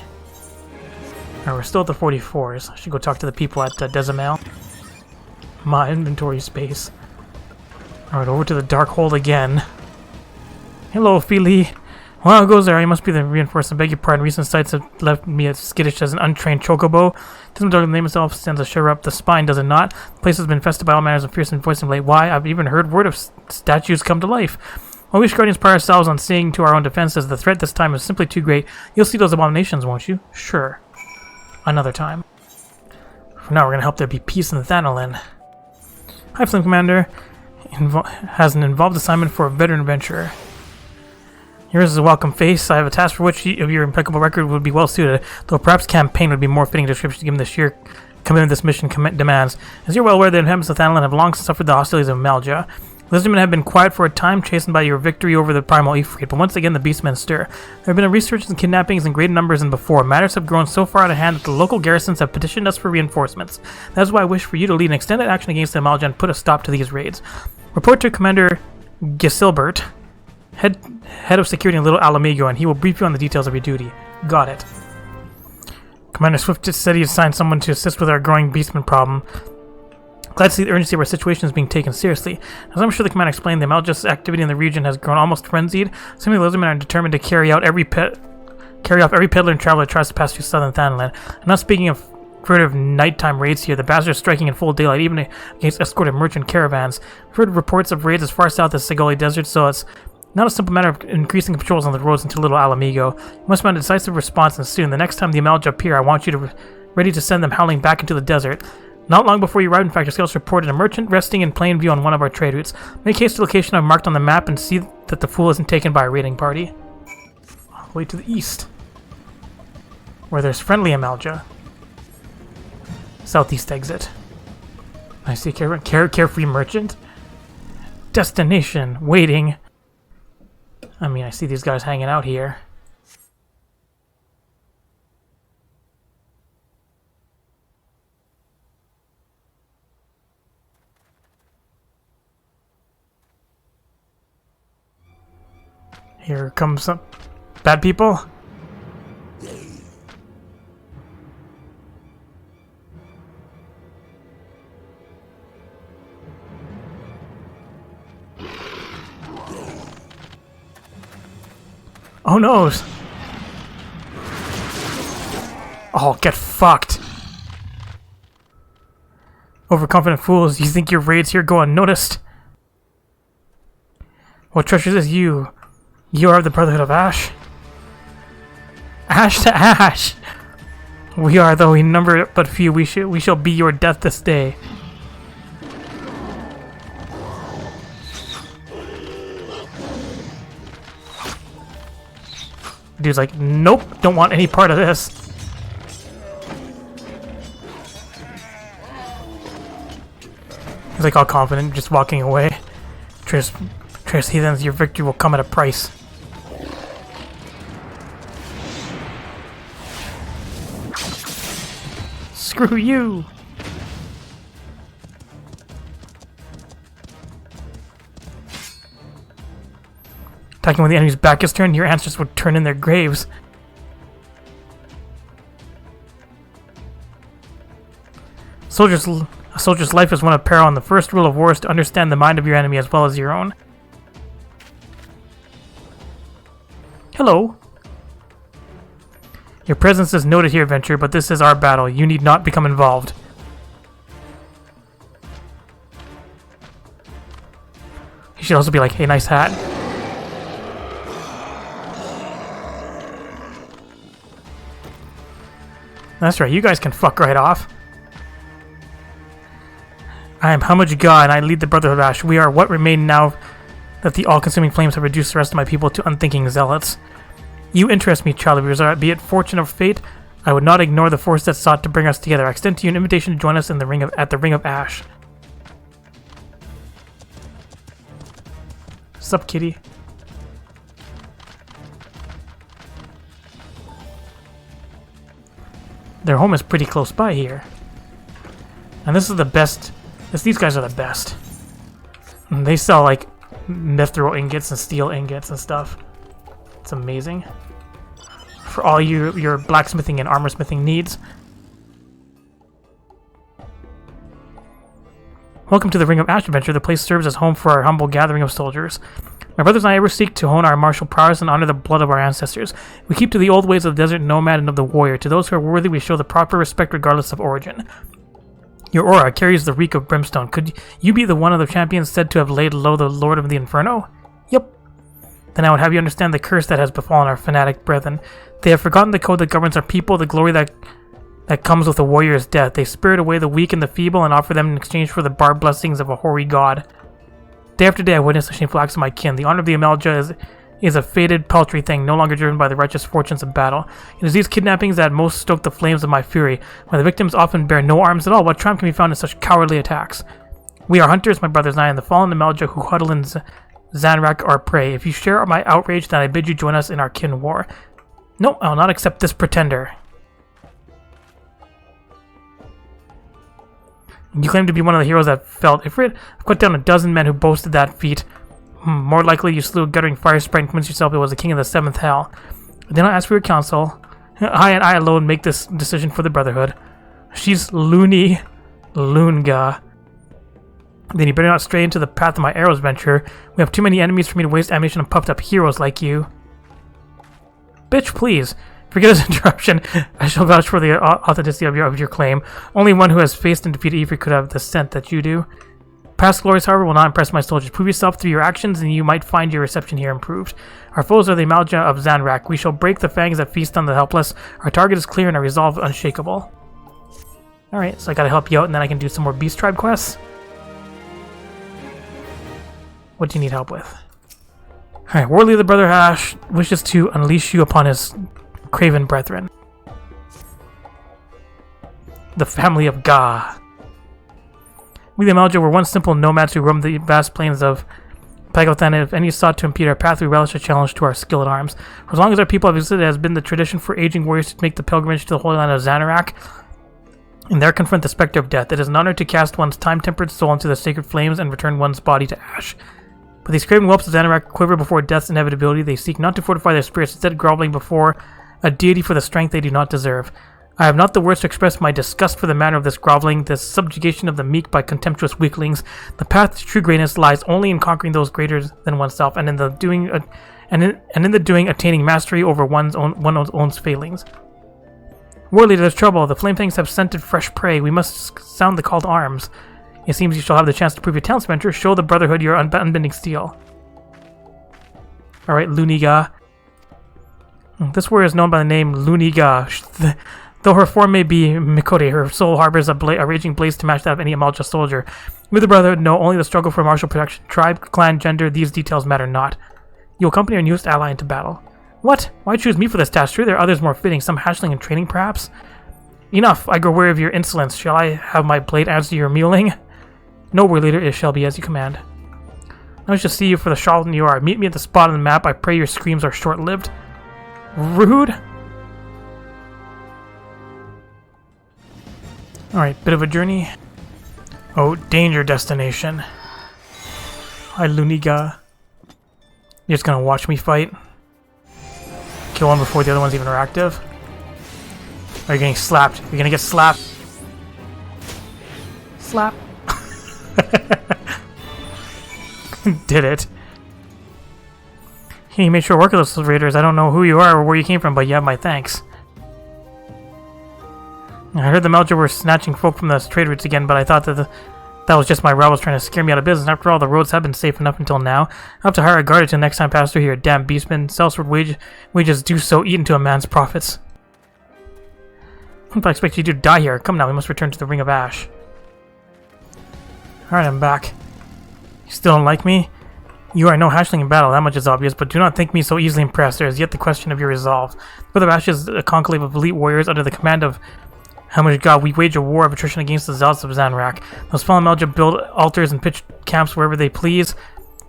Alright, we're still at the 44s. I should go talk to the people at Dzemael. My inventory space. Alright, over to the Darkhold again. Hello, Philly. Well, it goes there. You must be the reinforcement. Beg your pardon. Recent sights have left me as skittish as an untrained chocobo. Doesn't the name itself stands a shiver up the spine, does it not? The place has been infested by all manners of fierce and voice of late. Why? I've even heard word of statues come to life. Well, we Guardians pride ourselves on seeing to our own defenses. The threat this time is simply too great. You'll see those abominations, won't you? Sure. Another time. For now, we're going to help there be peace in the Thanolin. Hi, Flame Commander. Has an involved assignment for a veteran adventurer. Yours is a welcome face. I have a task for which of your impeccable record would be well suited, though perhaps campaign would be more fitting description given the sheer commitment this mission demands. As you're well aware, the inhabitants of Thanalan have long suffered the hostilities of Malja. The Lizardmen have been quiet for a time, chastened by your victory over the primal Ifrit, but once again the beastmen stir. There have been a resurgence in kidnappings in greater numbers than before. Matters have grown so far out of hand that the local garrisons have petitioned us for reinforcements. That is why I wish for you to lead an extended action against the Malja and put a stop to these raids. Report to Commander Gisilbert, head of security in Little Alamigo, and he will brief you on the details of your duty. Got it. Commander Swift just said he assigned someone to assist with our growing beastman problem. Glad to see the urgency of our situation is being taken seriously. As I'm sure the commander explained, the Malja's activity in the region has grown almost frenzied. Some of the lizardmen are determined to carry off every peddler and traveler that tries to pass through southern Thanalan. I'm not speaking of furtive nighttime raids here. The bastards are striking in full daylight, even against escorted merchant caravans. We've heard reports of raids as far south as Segoli Desert, so it's not a simple matter of increasing patrols on the roads into Little Alamigo. You must mount a decisive response, and soon. The next time the Malja appear, I want you to ready to send them howling back into the desert. Not long before you arrived, in fact, your scouts reported a merchant resting in plain view on one of our trade routes. Make haste to the location I've marked on the map and see that the fool isn't taken by a raiding party. All the way to the east, where there's friendly Amalja. Southeast exit. I see carefree merchant. Destination, waiting. I mean, I see these guys hanging out here. Here comes some bad people. Oh no! Oh, get fucked! Overconfident fools, you think your raids here go unnoticed? What treasures is you? You are the Brotherhood of Ash? Ash to Ash! We are, though we number but few, we shall be your death this day. Dude's like, nope, don't want any part of this. He's like all confident, just walking away. Trace heathens, your victory will come at a price. Screw you! Attacking when the enemy's back is turned, your ancestors would turn in their graves. A soldier's life is one of peril, and the first rule of war is to understand the mind of your enemy as well as your own. Hello. Your presence is noted here, adventurer, but this is our battle. You need not become involved. He should also be like, hey, nice hat. That's right, you guys can fuck right off. I am Hamajga, and I lead the Brotherhood of Ash. We are what remain now that the all-consuming flames have reduced the rest of my people to unthinking zealots. You interest me, child of yours, be it fortune or fate. I would not ignore the force that sought to bring us together. I extend to you an invitation to join us in the at the Ring of Ash. Sup, kitty? Their home is pretty close by here. And this is the best. These guys are the best. And they sell like mithril ingots and steel ingots and stuff. It's amazing. For all your blacksmithing and armor smithing needs. Welcome to the Ring of Ash adventure. The place serves as home for our humble gathering of soldiers. My brothers and I ever seek to hone our martial prowess and honor the blood of our ancestors. We keep to the old ways of the desert nomad and of the warrior. To those who are worthy, we show the proper respect regardless of origin. Your aura carries the reek of brimstone. Could you be the one of the champions said to have laid low the Lord of the Inferno? Yep. Then I would have you understand the curse that has befallen our fanatic brethren. They have forgotten the code that governs our people, the glory that comes with a warrior's death. They spirit away the weak and the feeble and offer them in exchange for the barbed blessings of a hoary god. Day after day I witness the shameful acts of my kin. The honor of the Amalja is a fated, paltry thing, no longer driven by the righteous fortunes of battle. It is these kidnappings that most stoke the flames of my fury, when the victims often bear no arms at all. What triumph can be found in such cowardly attacks? We are hunters, my brothers and I, and the fallen Amalja who huddle in Zanrak our prey. If you share my outrage, then I bid you join us in our kin war. No, I will not accept this pretender. You claim to be one of the heroes that felt Ifrit. I've cut down a dozen men who boasted that feat. More likely you slew a guttering fire sprite and convinced yourself it was the king of the 7th hell. I did not ask for your counsel. I and I alone make this decision for the Brotherhood. She's loony. Lunga. Then you better not stray into the path of my arrows venture. We have too many enemies for me to waste ammunition on puffed up heroes like you. Bitch, please. Forget this interruption. I shall vouch for the authenticity of your claim. Only one who has faced and defeated Ifrit could have the scent that you do. Past glories, however, will not impress my soldiers. Prove yourself through your actions, and you might find your reception here improved. Our foes are the Amalja of Zanrak. We shall break the fangs that feast on the helpless. Our target is clear and our resolve unshakable. Alright, so I gotta help you out, and then I can do some more Beast Tribe quests. What do you need help with? Alright, Warley of the Brotherhood of Ash wishes to unleash you upon his craven brethren. The family of Ga. We the Amalja were once simple nomads who roamed the vast plains of Pagothan, and if any sought to impede our path, we relish a challenge to our skill at arms. For as long as our people have existed, it has been the tradition for aging warriors to make the pilgrimage to the Holy Land of Xanarak, and there confront the specter of death. It is an honor to cast one's time-tempered soul into the sacred flames and return one's body to ash. But these craven whelps of Xanarak quiver before death's inevitability. They seek not to fortify their spirits, instead groveling before a deity for the strength they do not deserve. I have not the words to express my disgust for the manner of this groveling, this subjugation of the meek by contemptuous weaklings. The path to true greatness lies only in conquering those greater than oneself, and in the doing, attaining mastery over one's own failings. Warley, there's trouble. The Flamefangs have scented fresh prey. We must sound the call to arms. It seems you shall have the chance to prove your talents, venture. Show the Brotherhood your unbending steel. Alright, Luniga. This warrior is known by the name Luniga. Though her form may be Mikote, her soul harbors a raging blaze to match that of any Amalja soldier. We the Brotherhood know only the struggle for martial protection. Tribe, clan, gender, these details matter not. You will accompany our newest ally into battle. What? Why choose me for this task? Sure, there are others more fitting, some hatchling in training perhaps? Enough, I grow weary of your insolence. Shall I have my blade answer your mewling? No, war leader, it shall be as you command. I shall see you for the charlatan you are. Meet me at the spot on the map. I pray your screams are short-lived. Rude. Alright, bit of a journey. Oh, danger destination. Hi, Luniga. You're just gonna watch me fight? Kill one before the other ones even are active? Or are you getting slapped? You're gonna get slapped. Slap. Did it. Hey, you made sure to work with those raiders. I don't know who you are or where you came from, but you have my thanks. I heard the Amalja were snatching folk from the trade routes again, but I thought that that was just my rivals trying to scare me out of business. After all, the roads have been safe enough until now. I'll have to hire a guard until next time pass through here. Damn beastmen. Sellsword wages do so eat into a man's profits. If I expect you to die here. Come now, we must return to the Ring of Ash. Alright, I'm back. You still don't like me? You are no hatchling in battle, that much is obvious, but do not think me so easily impressed. There is yet the question of your resolve. The Brotherhood of Ash is a conclave of elite warriors under the command of God. We wage a war of attrition against the zealots of Zanrak. Those fallen Amalja build altars and pitch camps wherever they please,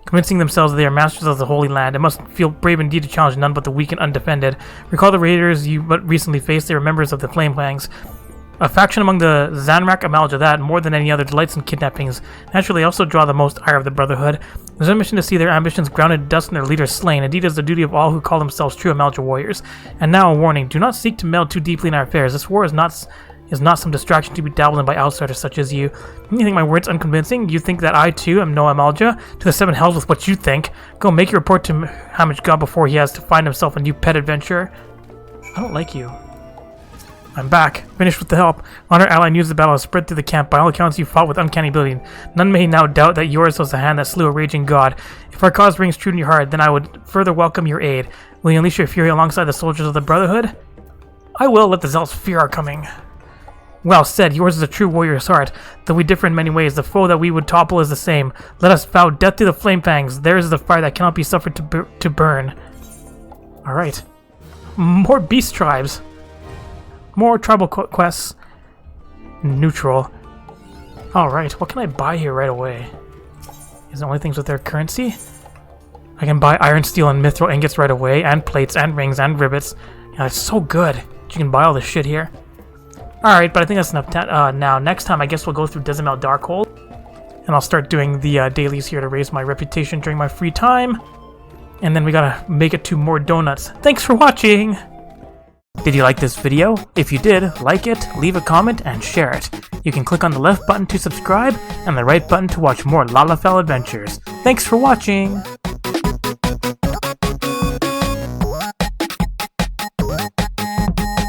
convincing themselves that they are masters of the Holy Land. It must feel brave indeed to challenge none but the weak and undefended. Recall the raiders you but recently faced. They were members of the Flamefangs, a faction among the Zanrak Amalja that, more than any other, delights in kidnappings. Naturally, they also draw the most ire of the Brotherhood. There's a mission to see their ambitions grounded in dust and their leaders slain. Indeed, it is the duty of all who call themselves true Amalja warriors. And now a warning: do not seek to meddle too deeply in our affairs. This war is not some distraction to be dabbled in by outsiders such as you. You think my words unconvincing? You think that I too am no Amalja? To the 7 hells with what you think. Go make your report to Hamich God before he has to find himself a new pet adventure. I don't like you. I'm back, finished with the help. On our ally news the battle has spread through the camp. By all accounts, you fought with uncanny ability. None may now doubt that yours was the hand that slew a raging god. If our cause rings true in your heart, then I would further welcome your aid. Will you unleash your fury alongside the soldiers of the Brotherhood? I will. Let the zealots fear our coming. Well said, yours is a true warrior's heart. Though we differ in many ways, the foe that we would topple is the same. Let us vow death to the flame fangs. Theirs is the fire that cannot be suffered to burn. Alright. More beast tribes. More tribal quests. Neutral. Alright, what can I buy here right away? Is the only things with their currency? I can buy iron, steel, and mithril ingots right away, and plates, and rings, and rivets. Yeah, it's so good. You can buy all this shit here. Alright, but I think that's enough now. Next time, I guess we'll go through Dzemael Darkhold. And I'll start doing the dailies here to raise my reputation during my free time. And then we gotta make it to more donuts. Thanks for watching! Did you like this video? If you did, like it, leave a comment, and share it. You can click on the left button to subscribe, and the right button to watch more Lalafell adventures. Thanks for watching!